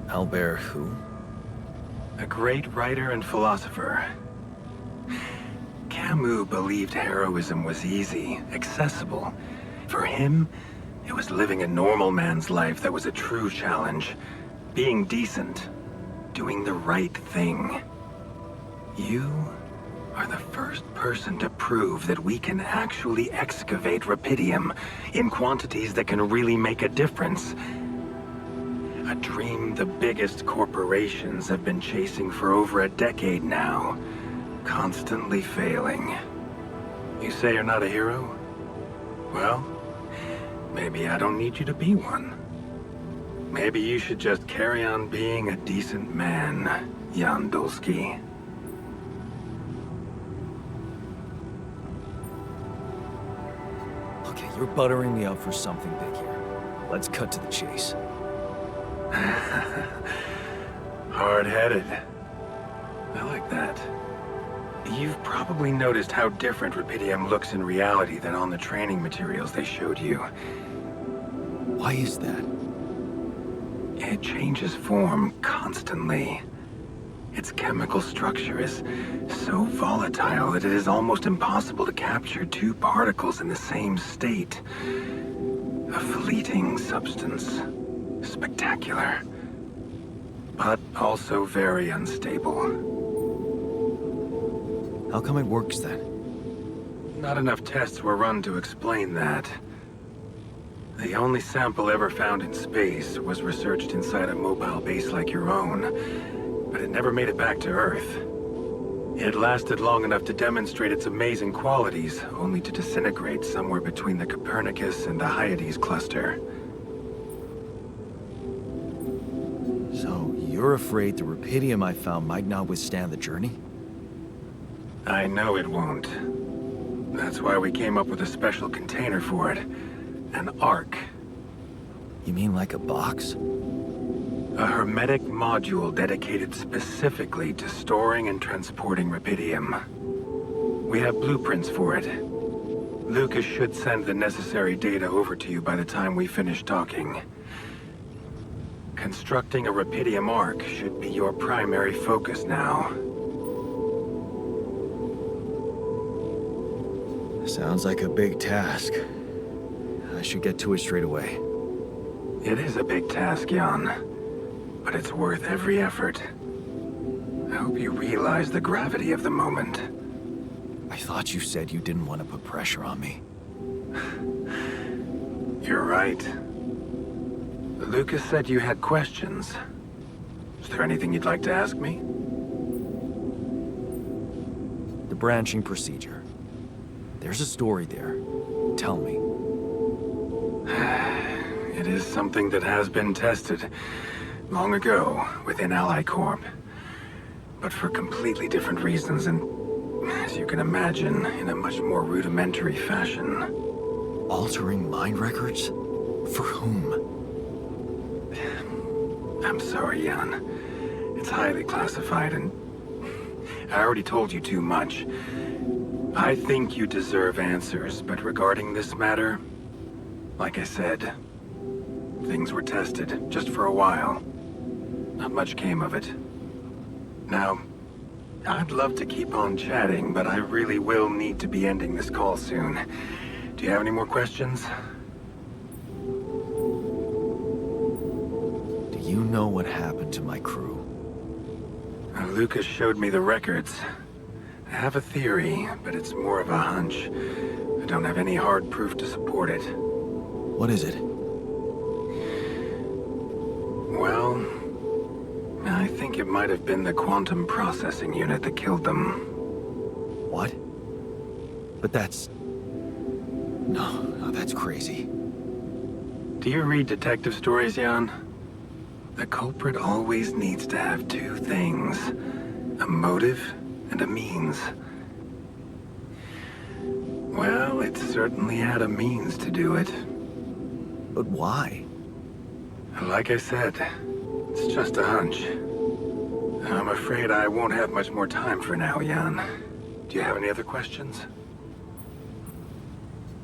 Albert who? A great writer and philosopher. Camus believed heroism was easy, accessible. For him, it was living a normal man's life that was a true challenge. Being decent. Doing the right thing. You are the first person to prove that we can actually excavate rupidium in quantities that can really make a difference. A dream the biggest corporations have been chasing for over a decade now, constantly failing. You say you're not a hero? Well, maybe I don't need you to be one. Maybe you should just carry on being a decent man, Jan Dulski. Okay, you're buttering me up for something big here. Let's cut to the chase. Hard-headed. I like that. You've probably noticed how different rupidium looks in reality than on the training materials they showed you. Why is that? It changes form constantly. Its chemical structure is so volatile that it is almost impossible to capture two particles in the same state. A fleeting substance. Spectacular. But also very unstable. How come it works then? Not enough tests were run to explain that. The only sample ever found in space was researched inside a mobile base like your own, but it never made it back to Earth. It lasted long enough to demonstrate its amazing qualities, only to disintegrate somewhere between the Copernicus and the Hyades cluster. So, you're afraid the rupidium I found might not withstand the journey? I know it won't. That's why we came up with a special container for it. An Ark. You mean like a box? A hermetic module dedicated specifically to storing and transporting rupidium. We have blueprints for it. Lucas should send the necessary data over to you by the time we finish talking. Constructing a rupidium Ark should be your primary focus now. Sounds like a big task. I should get to it straight away. It is a big task, Jan, but it's worth every effort. I hope you realize the gravity of the moment. I thought you said you didn't want to put pressure on me. You're right. Lucas said you had questions. Is there anything you'd like to ask me? The branching procedure. There's a story there. Tell me. It is something that has been tested long ago within Ally Corp. But for completely different reasons and, as you can imagine, in a much more rudimentary fashion. Altering mind records? For whom? I'm sorry, Jan. It's highly classified and I already told you too much. I think you deserve answers, but regarding this matter, like I said, things were tested just for a while. Not much came of it. Now, I'd love to keep on chatting, but I really will need to be ending this call soon. Do you have any more questions? Do you know what happened to my crew? Lucas showed me the records. I have a theory, but it's more of a hunch. I don't have any hard proof to support it. What is it? Well, I think it might have been the quantum processing unit that killed them. What? But that's... No, that's crazy. Do you read detective stories, Jan? The culprit always needs to have two things. A motive and a means. Well, it certainly had a means to do it. But why? Like I said, it's just a hunch. I'm afraid I won't have much more time for now, Jan. Do you have any other questions?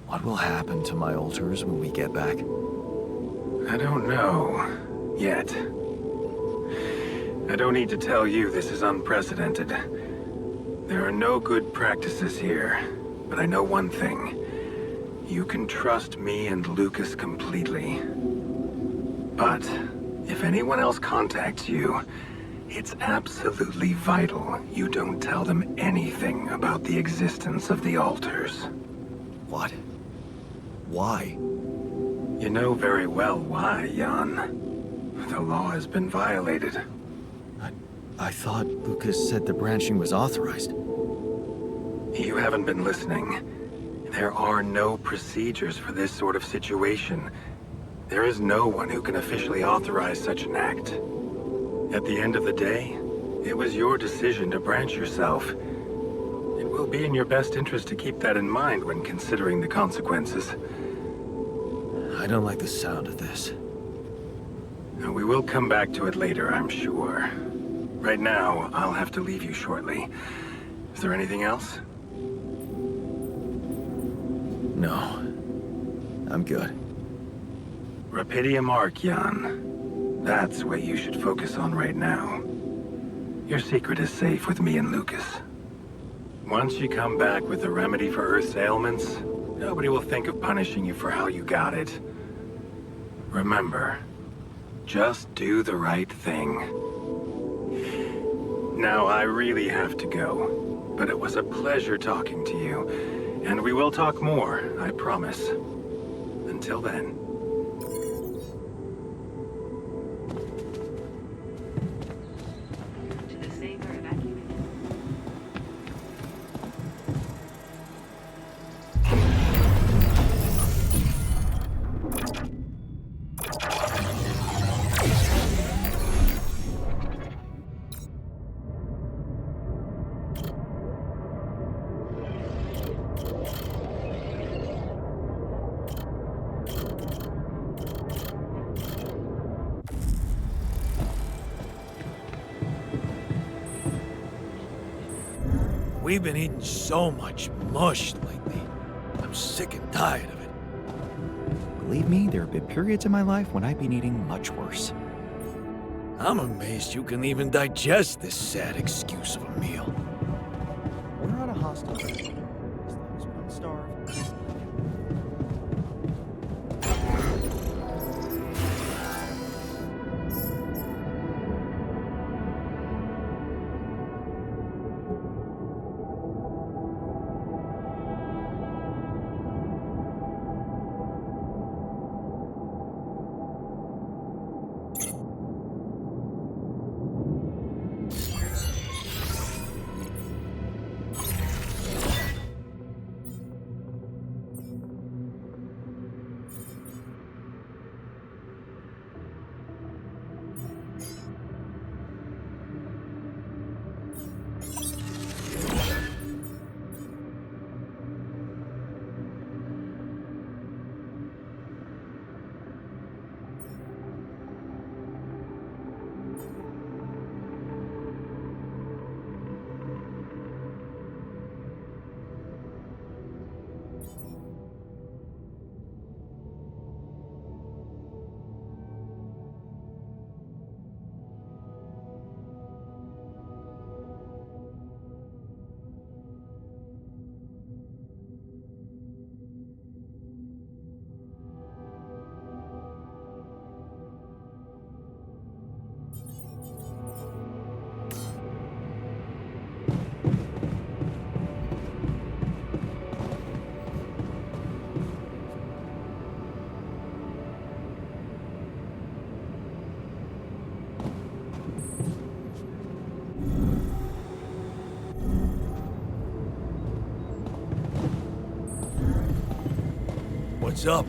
What will happen to my alters when we get back? I don't know. Yet. I don't need to tell you this is unprecedented. There are no good practices here, but I know one thing. You can trust me and Lucas completely. But if anyone else contacts you, it's absolutely vital you don't tell them anything about the existence of the alters. What? Why? You know very well why, Jan. The law has been violated. I thought Lucas said the branching was authorized. You haven't been listening. There are no procedures for this sort of situation. There is no one who can officially authorize such an act. At the end of the day, it was your decision to branch yourself. It will be in your best interest to keep that in mind when considering the consequences. I don't like the sound of this. Now, we will come back to it later, I'm sure. Right now, I'll have to leave you shortly. Is there anything else? No. I'm good. Rapidium Arc, Jan. That's what you should focus on right now. Your secret is safe with me and Lucas. Once you come back with a remedy for Earth's ailments, nobody will think of punishing you for how you got it. Remember, just do the right thing. Now, I really have to go, but it was a pleasure talking to you, and we will talk more, I promise. Until then. To the safe or evacuated. We've been eating so much mush lately. I'm sick and tired of it. Believe me, there have been periods in my life when I've been eating much worse. I'm amazed you can even digest this sad excuse of a meal. We're on a hostile. As long as we don't starve. What's up?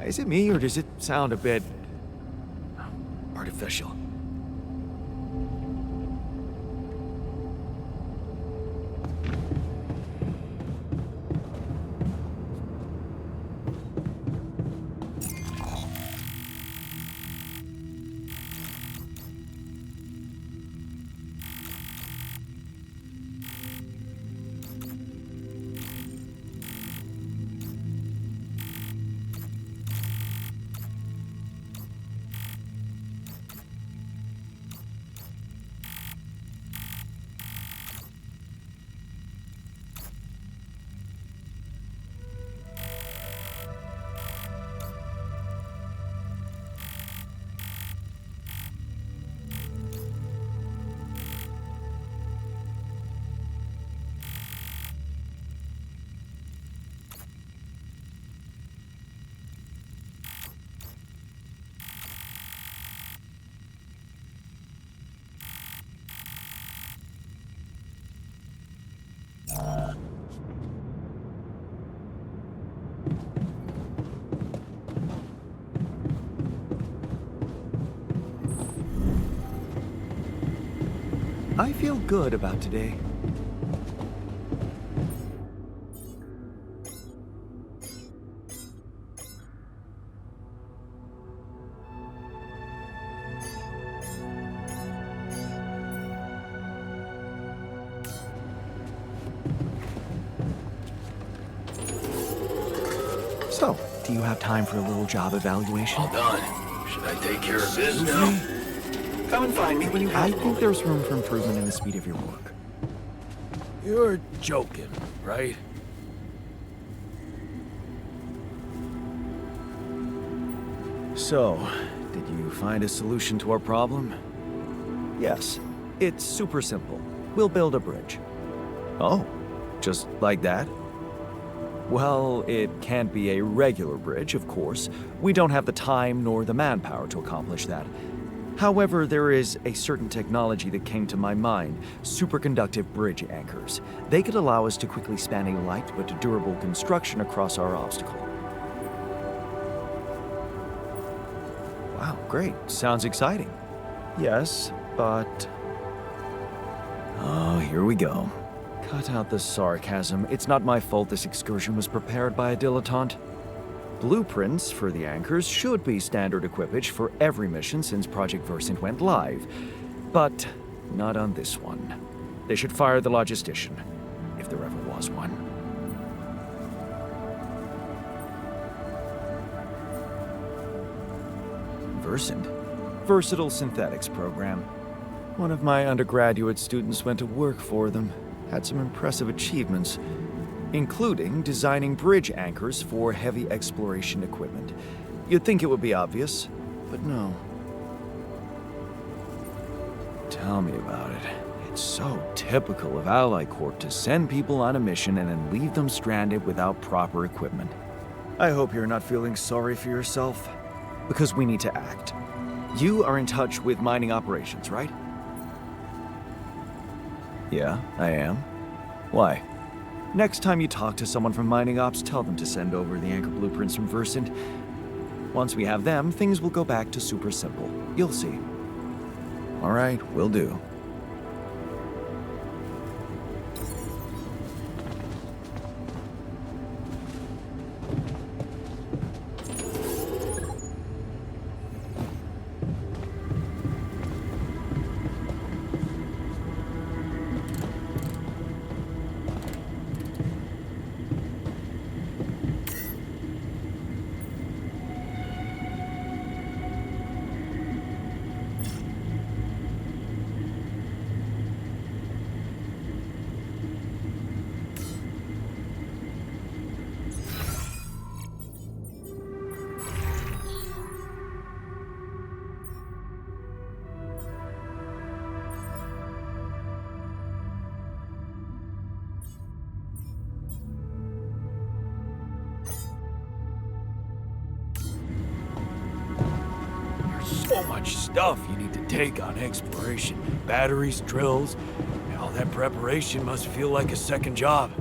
Is it me, or does it sound a bit artificial? I feel good about today. So, do you have time for a little job evaluation? All done. Should I take care of this now? Come and find me when you I have think there's room for improvement in the speed of your work. You're joking, right? So, did you find a solution to our problem? Yes. It's super simple. We'll build a bridge. Oh, just like that? Well, it can't be a regular bridge, of course. We don't have the time nor the manpower to accomplish that. However, there is a certain technology that came to my mind, superconductive bridge anchors. They could allow us to quickly span a light but durable construction across our obstacle. Wow, great. Sounds exciting. Yes, but... Oh, here we go. Cut out the sarcasm. It's not my fault this excursion was prepared by a dilettante. Blueprints for the anchors should be standard equipage for every mission since Project Versant went live, but not on this one. They should fire the logistician, if there ever was one. Versant? Versatile Synthetics program. One of my undergraduate students went to work for them, had some impressive achievements, including designing bridge anchors for heavy exploration equipment. You'd think it would be obvious, but no. Tell me about it. It's so typical of Ally Corp to send people on a mission and then leave them stranded without proper equipment. I hope you're not feeling sorry for yourself, because we need to act. You are in touch with mining operations, right? Yeah, I am. Why? Next time you talk to someone from Mining Ops, tell them to send over the anchor blueprints from Versant. Once we have them, things will go back to super simple. You'll see. All right, will do. So much stuff you need to take on exploration. Batteries, drills, and all that preparation must feel like a second job.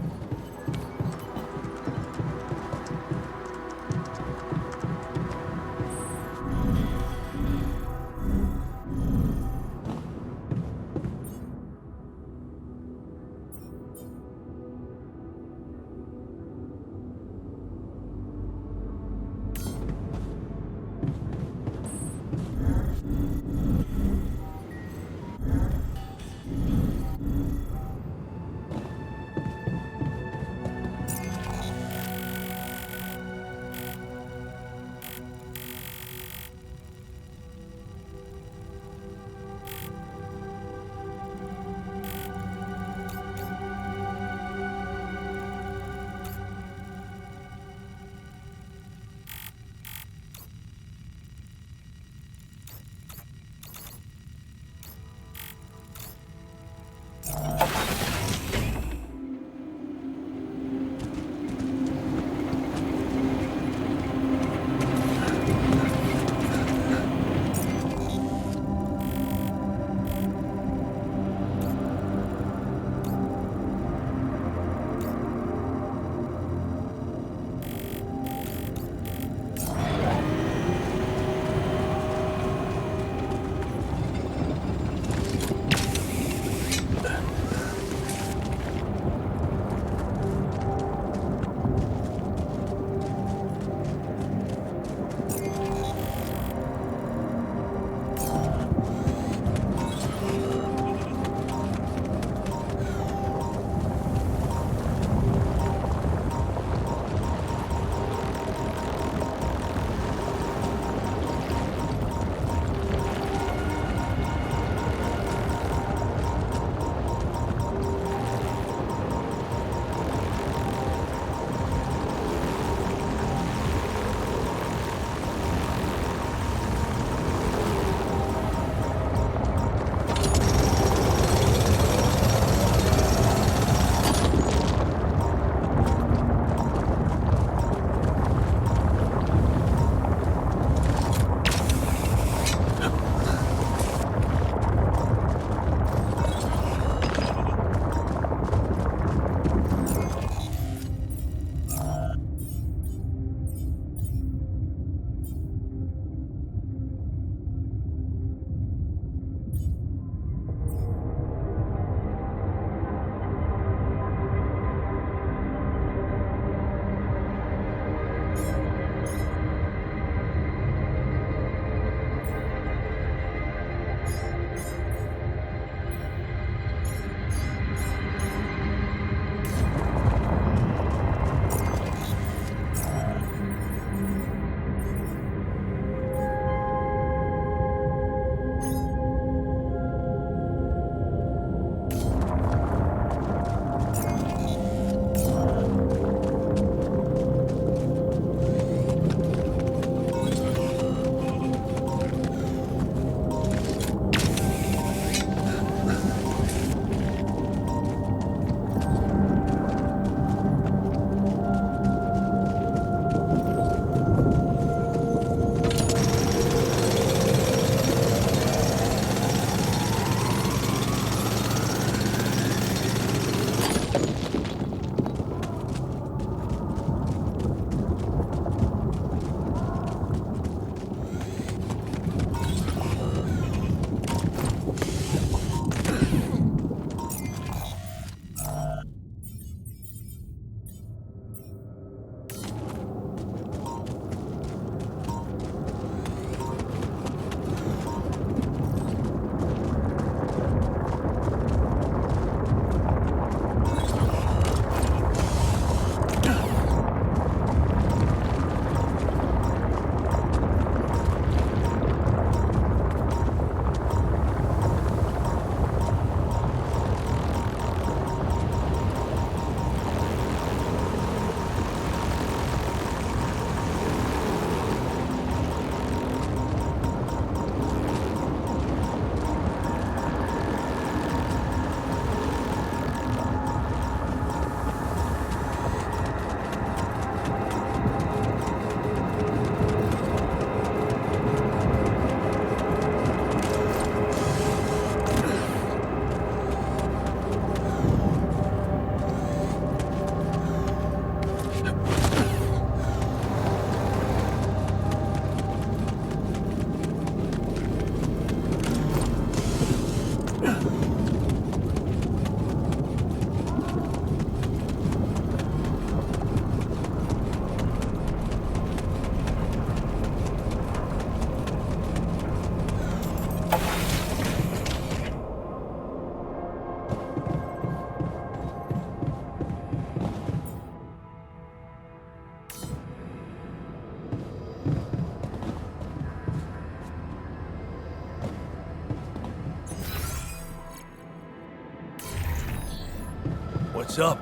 What's up?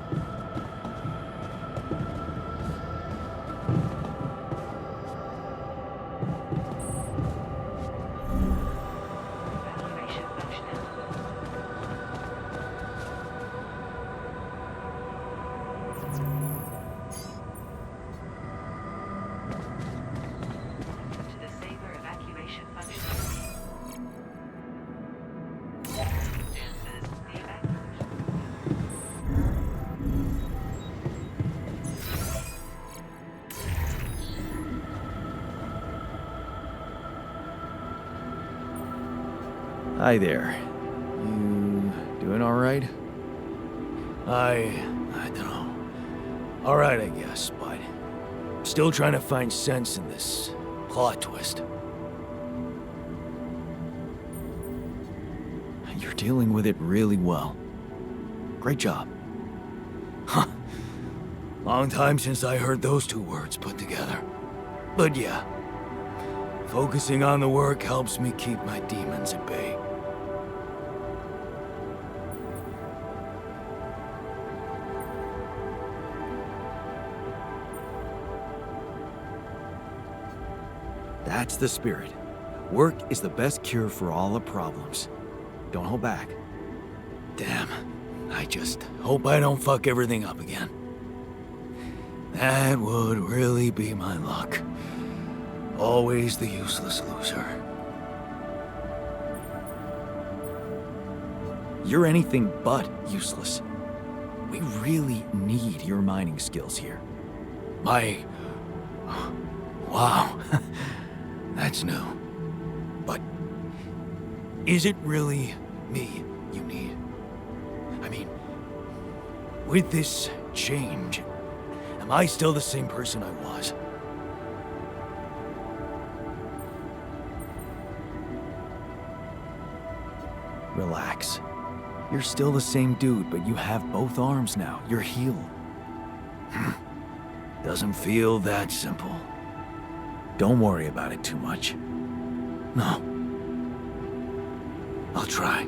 Evacuation functional. To the Saber evacuation functional. This is the evacuation. Hi there. You doing all right? I don't know. All right, I guess, but still trying to find sense in this plot twist. You're dealing with it really well. Great job. Huh. Long time since I heard those two words put together. But yeah, focusing on the work helps me keep my demons at bay. That's the spirit. Work is the best cure for all the problems. Don't hold back. Damn. I just hope I don't fuck everything up again. That would really be my luck. Always the useless loser. You're anything but useless. We really need your mining skills here. My... Wow. That's new. But is it really me you need? I mean, with this change, am I still the same person I was? Relax. You're still the same dude, but you have both arms now. You're healed. Doesn't feel that simple. Don't worry about it too much. No. I'll try.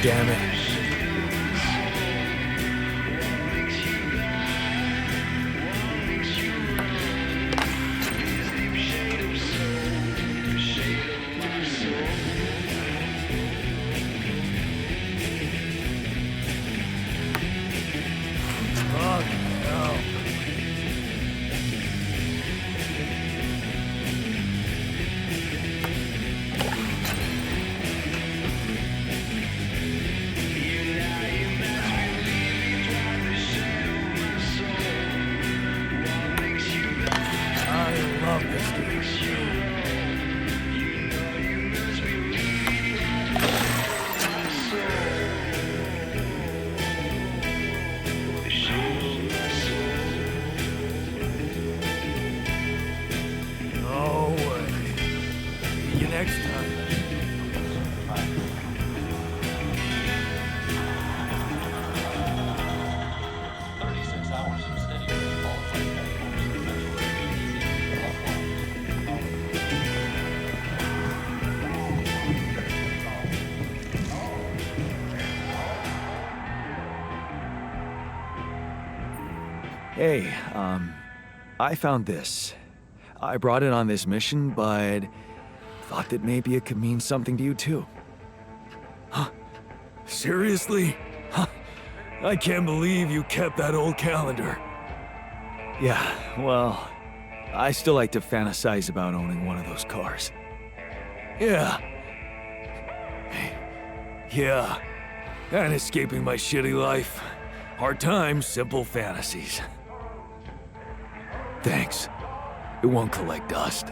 damn it. Fuck hell. I love this game. No way. See you next time. Hey, I found this. I brought it on this mission, but thought that maybe it could mean something to you too. Seriously? Huh. I can't believe you kept that old calendar. Yeah, well, I still like to fantasize about owning one of those cars. Yeah. Yeah. And escaping my shitty life. Hard times, simple fantasies. Thanks. It won't collect dust.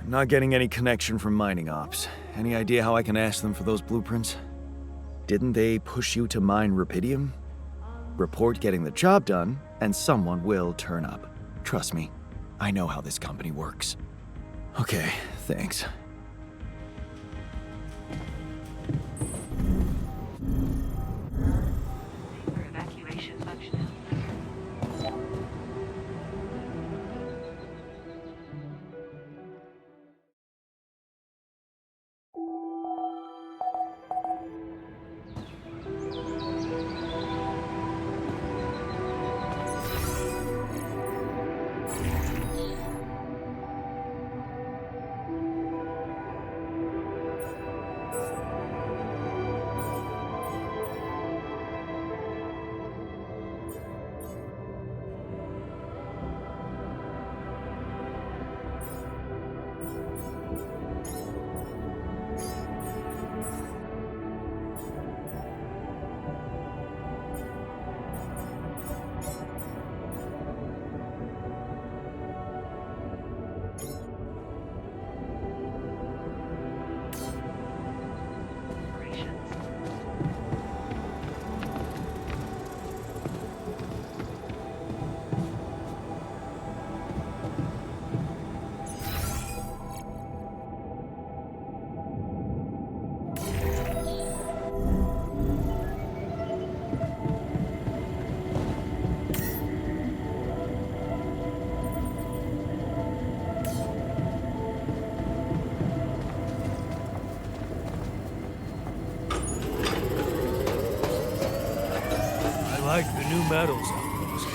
I'm not getting any connection from mining ops. Any idea how I can ask them for those blueprints? Didn't they push you to mine rubidium? Report getting the job done, and someone will turn up. Trust me, I know how this company works. Okay, thanks. For evacuation functionality. I like the new medals on those.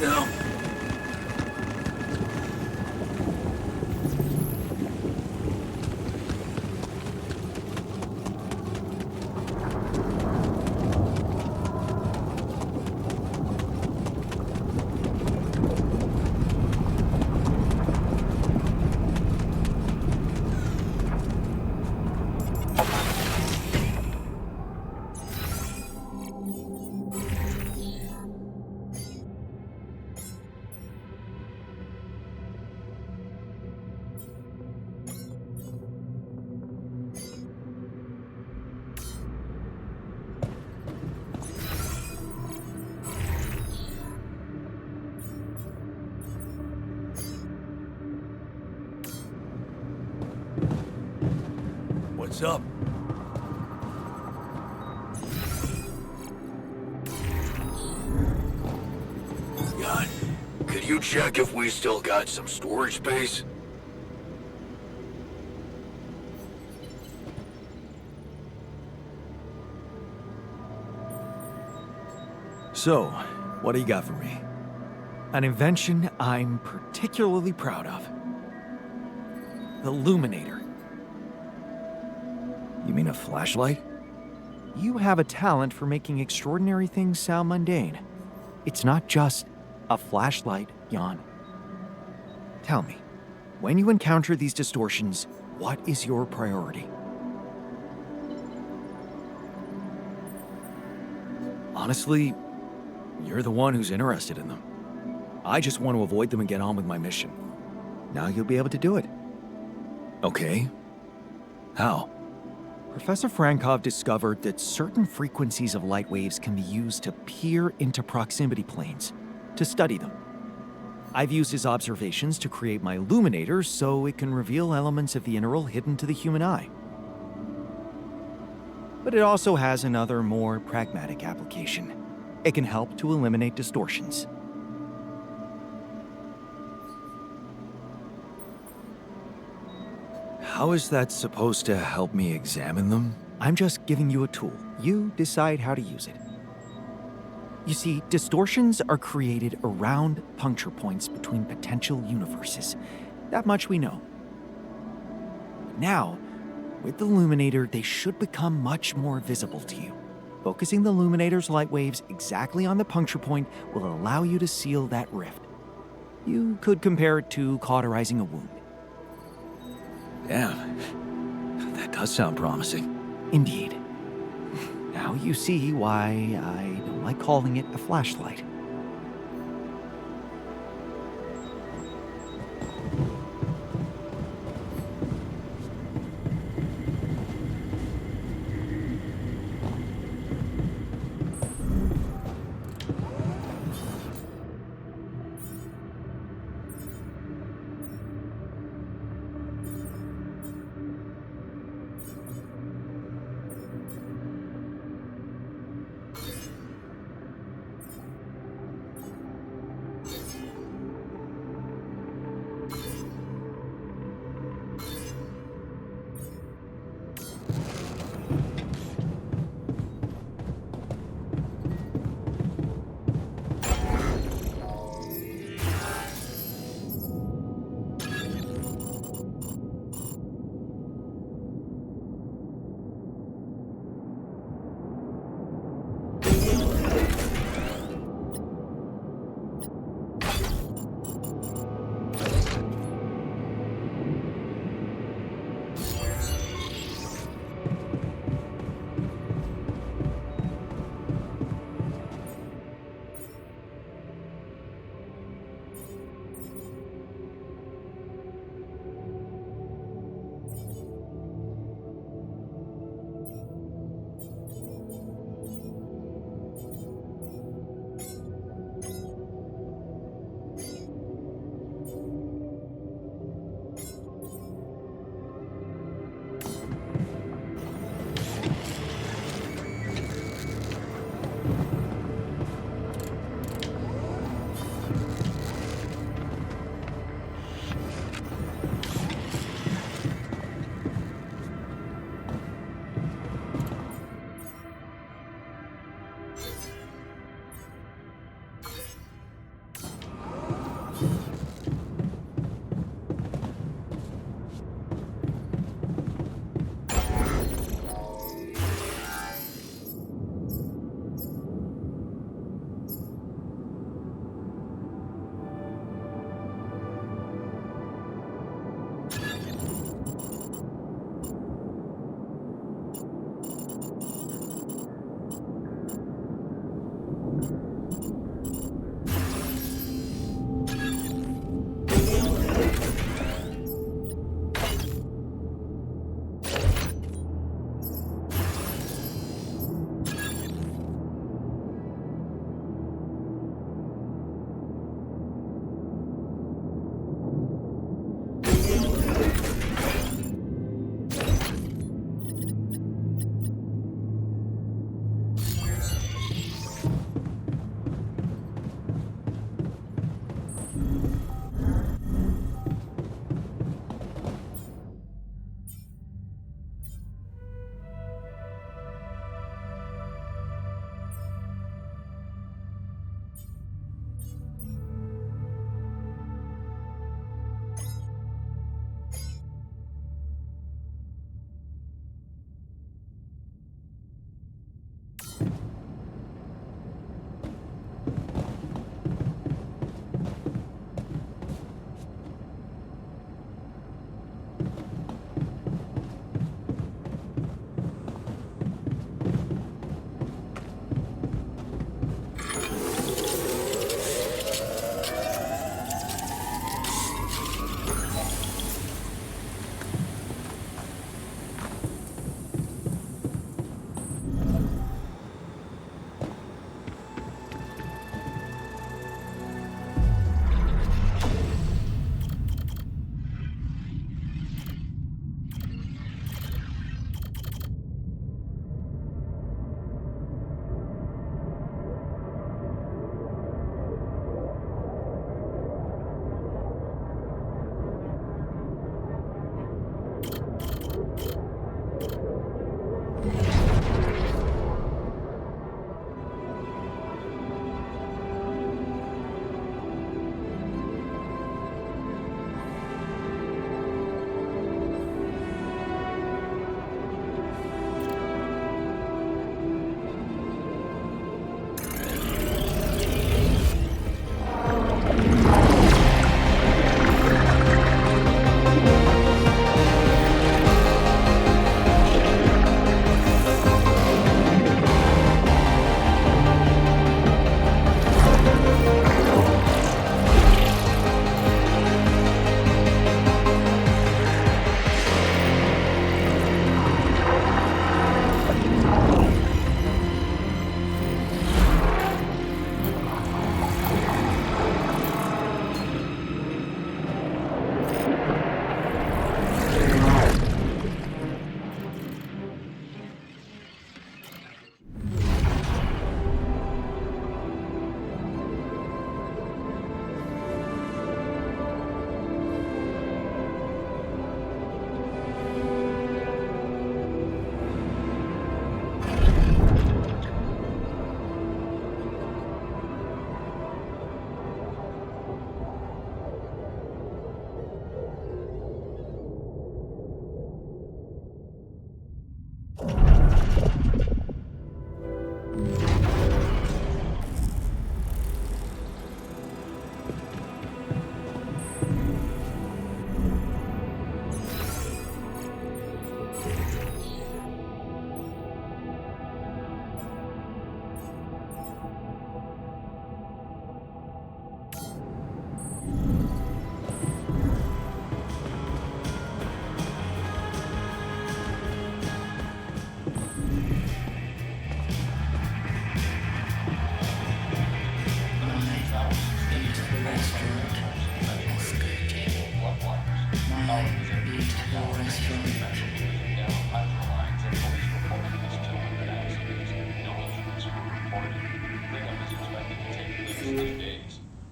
now. What's up? Jan, could you check if we still got some storage space? So, what do you got for me? An invention I'm particularly proud of. The Luminator. You mean a flashlight? You have a talent for making extraordinary things sound mundane. It's not just a flashlight, Jan. Tell me, when you encounter these distortions, what is your priority? Honestly, you're the one who's interested in them. I just want to avoid them and get on with my mission. Now you'll be able to do it. Okay. How? Professor Frankov discovered that certain frequencies of light waves can be used to peer into proximity planes, to study them. I've used his observations to create my Luminator so it can reveal elements of the integral hidden to the human eye. But it also has another, more pragmatic application. It can help to eliminate distortions. How is that supposed to help me examine them? I'm just giving you a tool. You decide how to use it. You see, distortions are created around puncture points between potential universes. That much we know. Now, with the Luminator, they should become much more visible to you. Focusing the Luminator's light waves exactly on the puncture point will allow you to seal that rift. You could compare it to cauterizing a wound. Damn. That does sound promising. Indeed. Now you see why I don't like calling it a flashlight.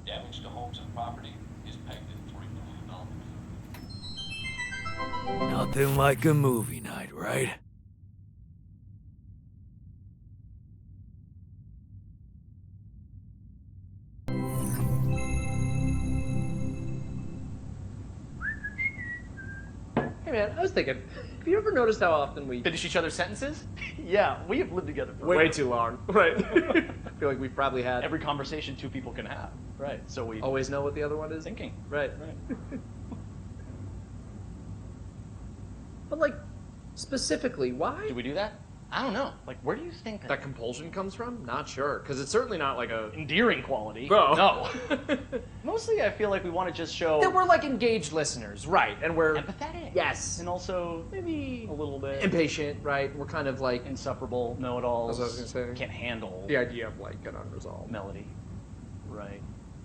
Damage to homes and property is pegged at $3 million. Nothing like a movie night, right? Hey man, I was thinking, have you ever noticed how often we Finish each other's sentences? Yeah, we have lived together for way too long, right? I feel like we've probably had every conversation two people can have. Right. So we always know what the other one is. thinking. Right. But like, specifically, why Do we do that? I don't know. Like, where do you think that compulsion comes from? Not sure, because it's certainly not like a endearing quality? No. No. Mostly, I feel like we want to just show that we're like engaged listeners, right? And we're empathetic. yes, And also maybe a little bit impatient, right? We're kind of like insufferable know-it-alls. That's what I was gonna say. Can't handle the idea of like an unresolved, melody. Right.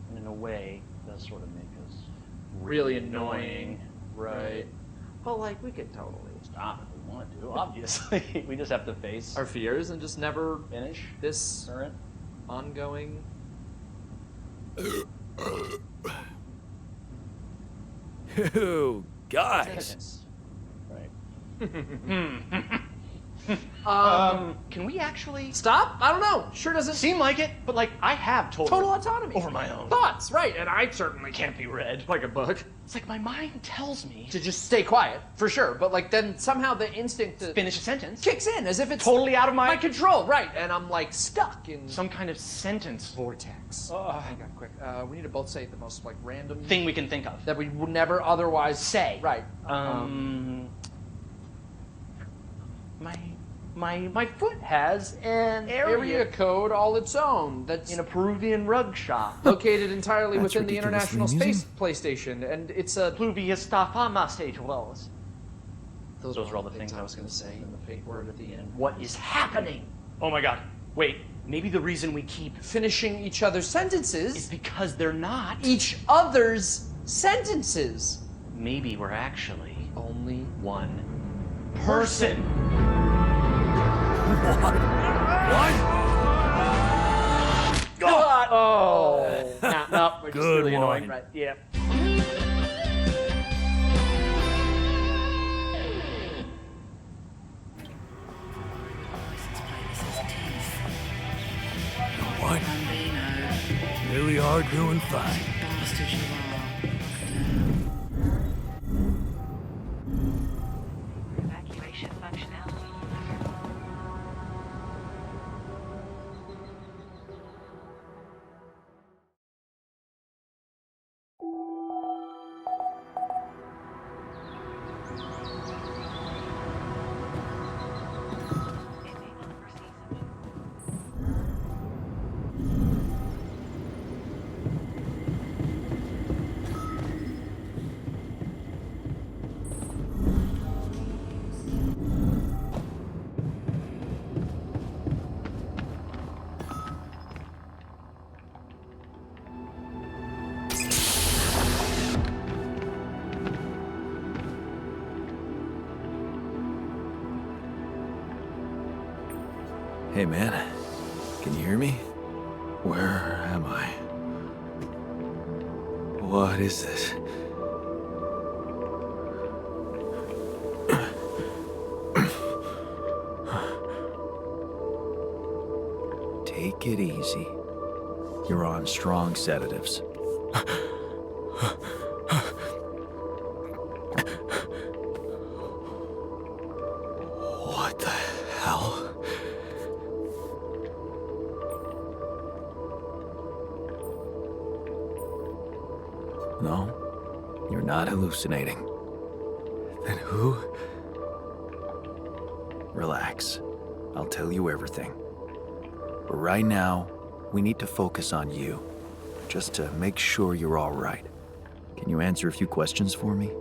And in a way, it does sort of make us really annoying, right? Well, like we could totally Stop if we want to. Obviously, we just have to face our fears and just never finish this current ongoing. Ew, guys. sentence. Right. Can we actually Stop? I don't know. Sure doesn't seem like it, but like I have total autonomy over my own thoughts, right? And I certainly can't be read. like a book. It's like my mind tells me to just stay quiet, for sure, but like then somehow the instinct to Finish a sentence. kicks in as if it's Totally out of my control, right? And I'm like stuck in Some kind of sentence vortex. Hang on, quick. We need to both say the most like random Thing we can think of. that we would never otherwise Say. Right. My foot has an Area code all its own. That's in a Peruvian rug shop. located entirely That's within the ridiculously International amusing. Space PlayStation, and it's a. Pluvius stafama stage wells. Those were all the things I was gonna say. And the fake word at the end. What is happening? Oh my god. Wait, maybe the reason we keep Finishing each other's sentences. is because they're not. Each other's sentences. Maybe we're actually Only one person. God! Oh. No, we're just Good really annoying, one. right? Yeah. What? Really hard doing fine. Evacuation functionality. Enable procedure. Hey, man. Can you hear me? Where am I? What is this? Take it easy. You're on strong sedatives. What the hell? No, you're not hallucinating. Then who? Relax. I'll tell you everything. But right now, we need to focus on you, just to make sure you're all right. Can you answer a few questions for me?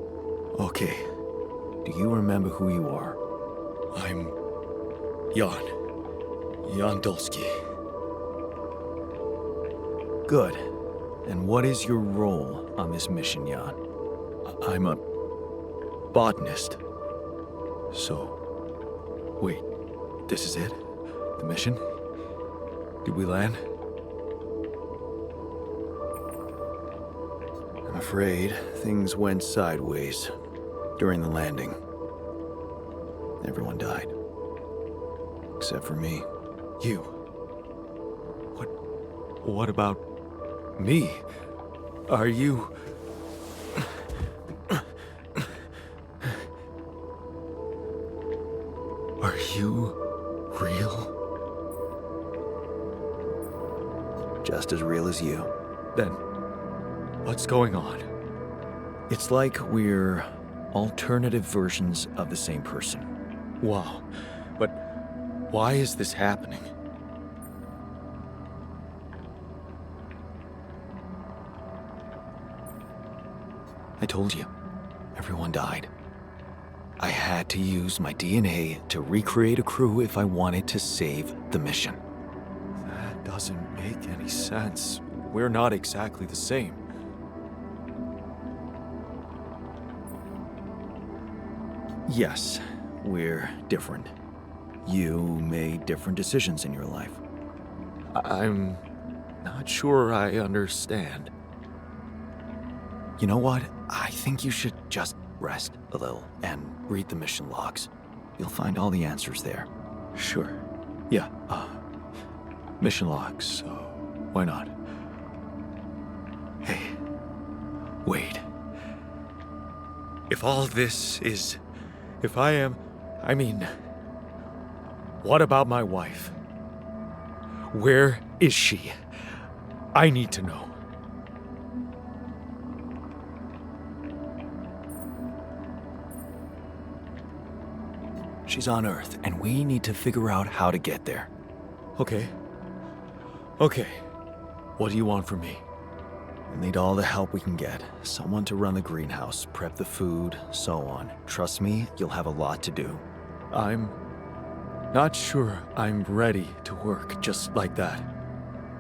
Okay, Do you remember who you are? I'm Jan Dulski. Good. And what is your role on this mission, Jan? I'm a botanist. So, wait, this is it? The mission? Did we land? I'm afraid things went sideways during the landing. Everyone died. Except for me. You. What about me? Are you... Are you real? Just as real as you. Then, what's going on? It's like we're alternative versions of the same person. Wow. But why is this happening? I told you, everyone died. I had to use my DNA to recreate a crew if I wanted to save the mission. That doesn't make any sense. We're not exactly the same. Yes, we're different. You made different decisions in your life. I'm not sure I understand. You know what? I think you should just rest a little and read the mission logs. You'll find all the answers there. Sure. Yeah, mission logs. Why not? Hey, wait. If all this is... If I am... I mean... What about my wife? Where is she? I need to know. She's on Earth, and we need to figure out how to get there. Okay. Okay. What do you want from me? We'll need all the help we can get. Someone to run the greenhouse, prep the food, so on. Trust me, you'll have a lot to do. I'm not sure I'm ready to work just like that.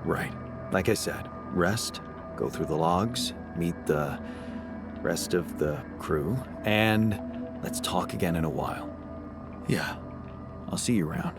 Right. Like I said, rest, go through the logs, meet the rest of the crew, and let's talk again in a while. Yeah. I'll see you around.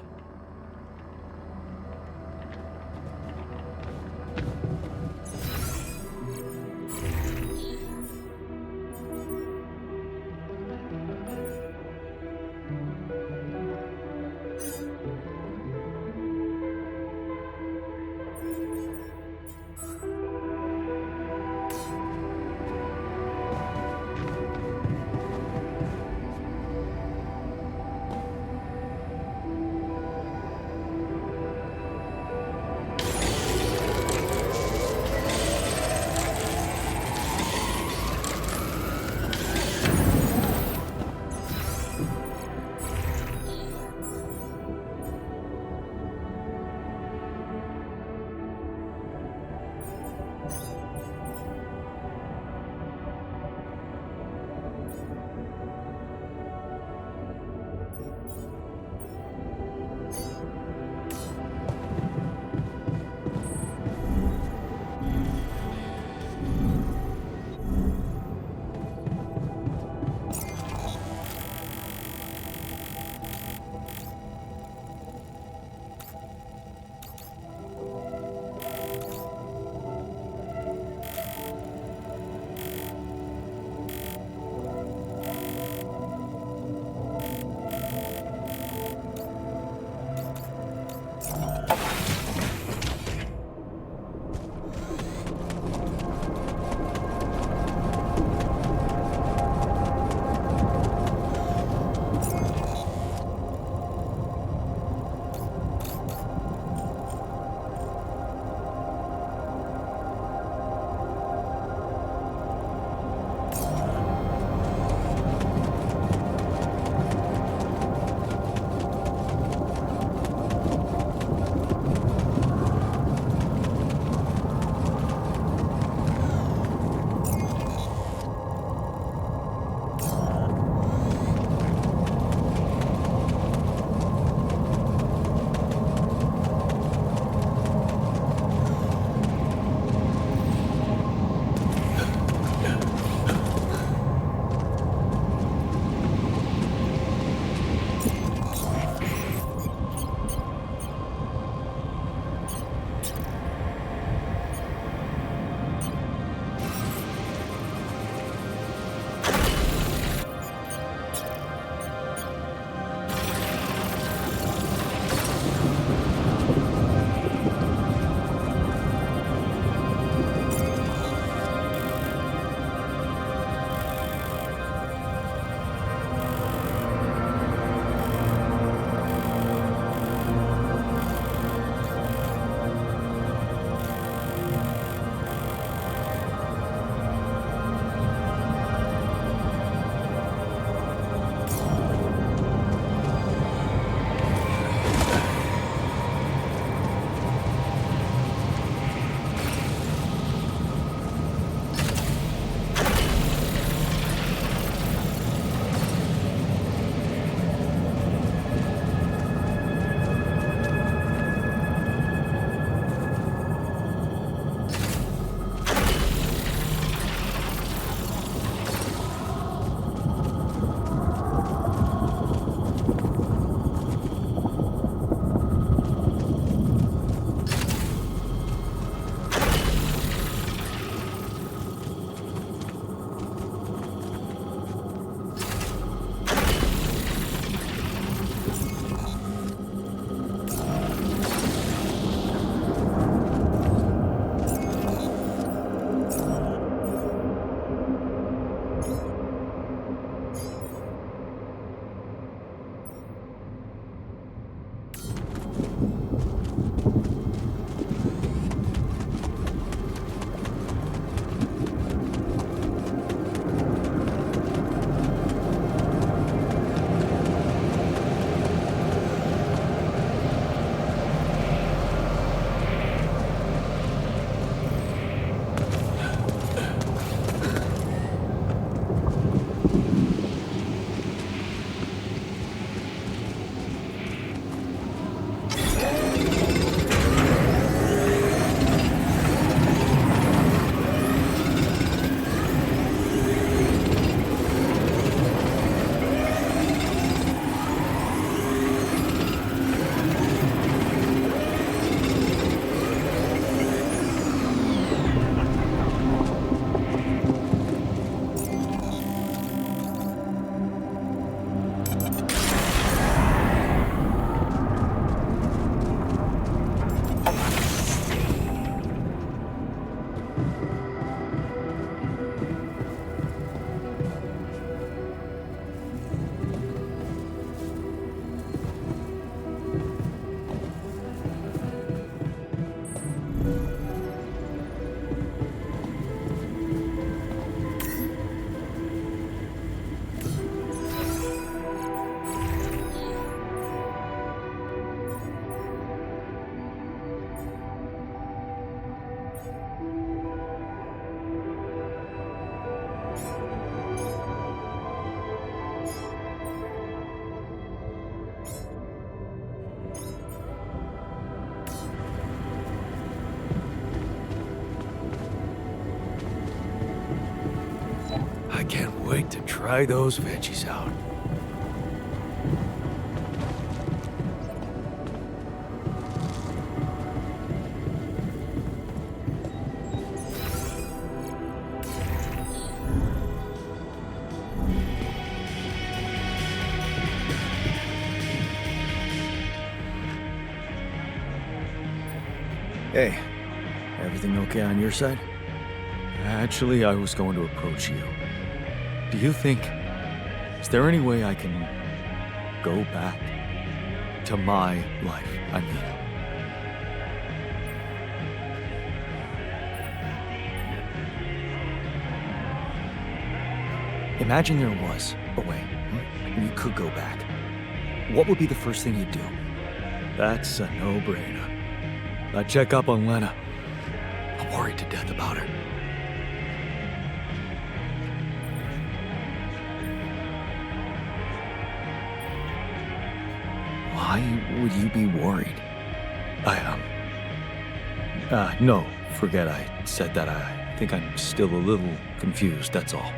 I can't wait to try those veggies out. Hey, everything okay on your side? Actually, I was going to approach you. Do you think... Is there any way I can go back to my life? I mean... Imagine there was a way. You could go back. What would be the first thing you'd do? That's a no-brainer. I'd check up on Lena. I'm worried to death about her. Why would you be worried? No, forget I said that. I think I'm still a little confused, that's all.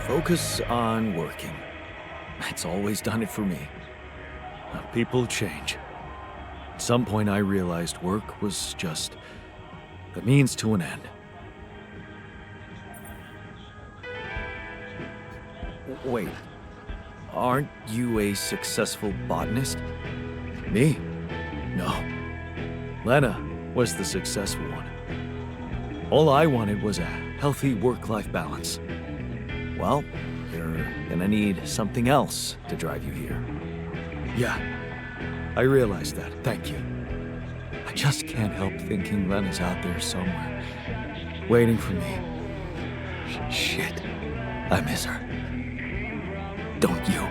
Focus on working. It's always done it for me. People change. At some point I realized work was just the means to an end. Wait, aren't you a successful botanist? Me? No. Lena was the successful one. All I wanted was a healthy work-life balance. Well, you're gonna need something else to drive you here. Yeah, I realize that. Thank you. I just can't help thinking Lena's out there somewhere, waiting for me. Shit, I miss her. Don't you?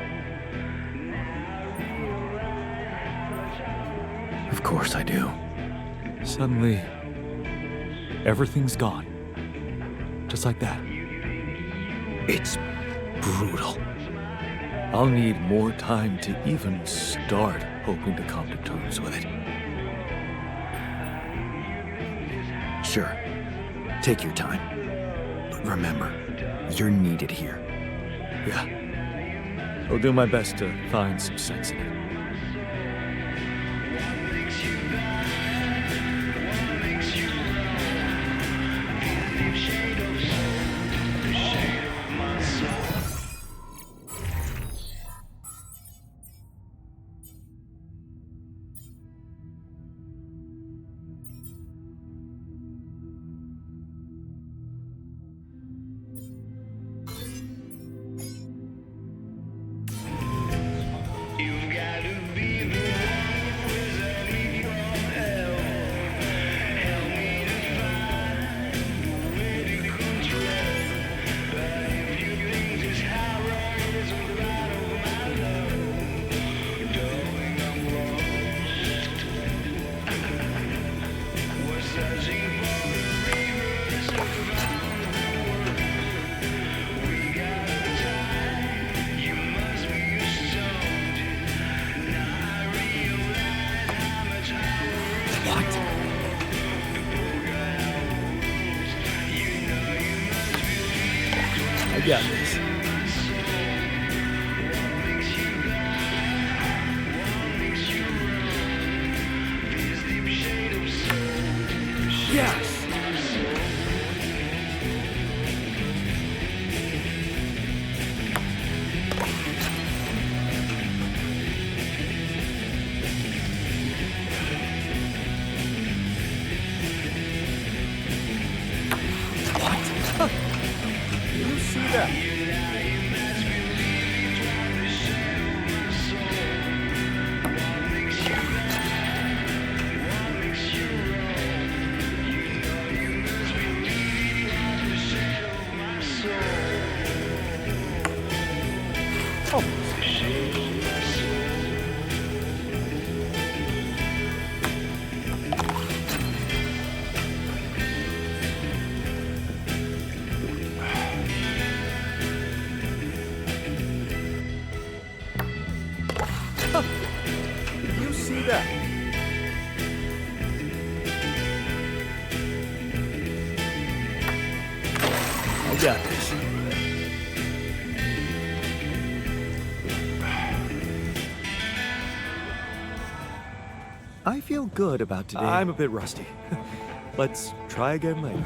Of course I do. Suddenly, everything's gone. Just like that. It's brutal. I'll need more time to even start hoping to come to terms with it. Sure, take your time. But remember, you're needed here. Yeah. I'll do my best to find some sense in it. got this. Yes! You see that? You see that? I got this. I feel good about today. I'm a bit rusty. Let's try again later.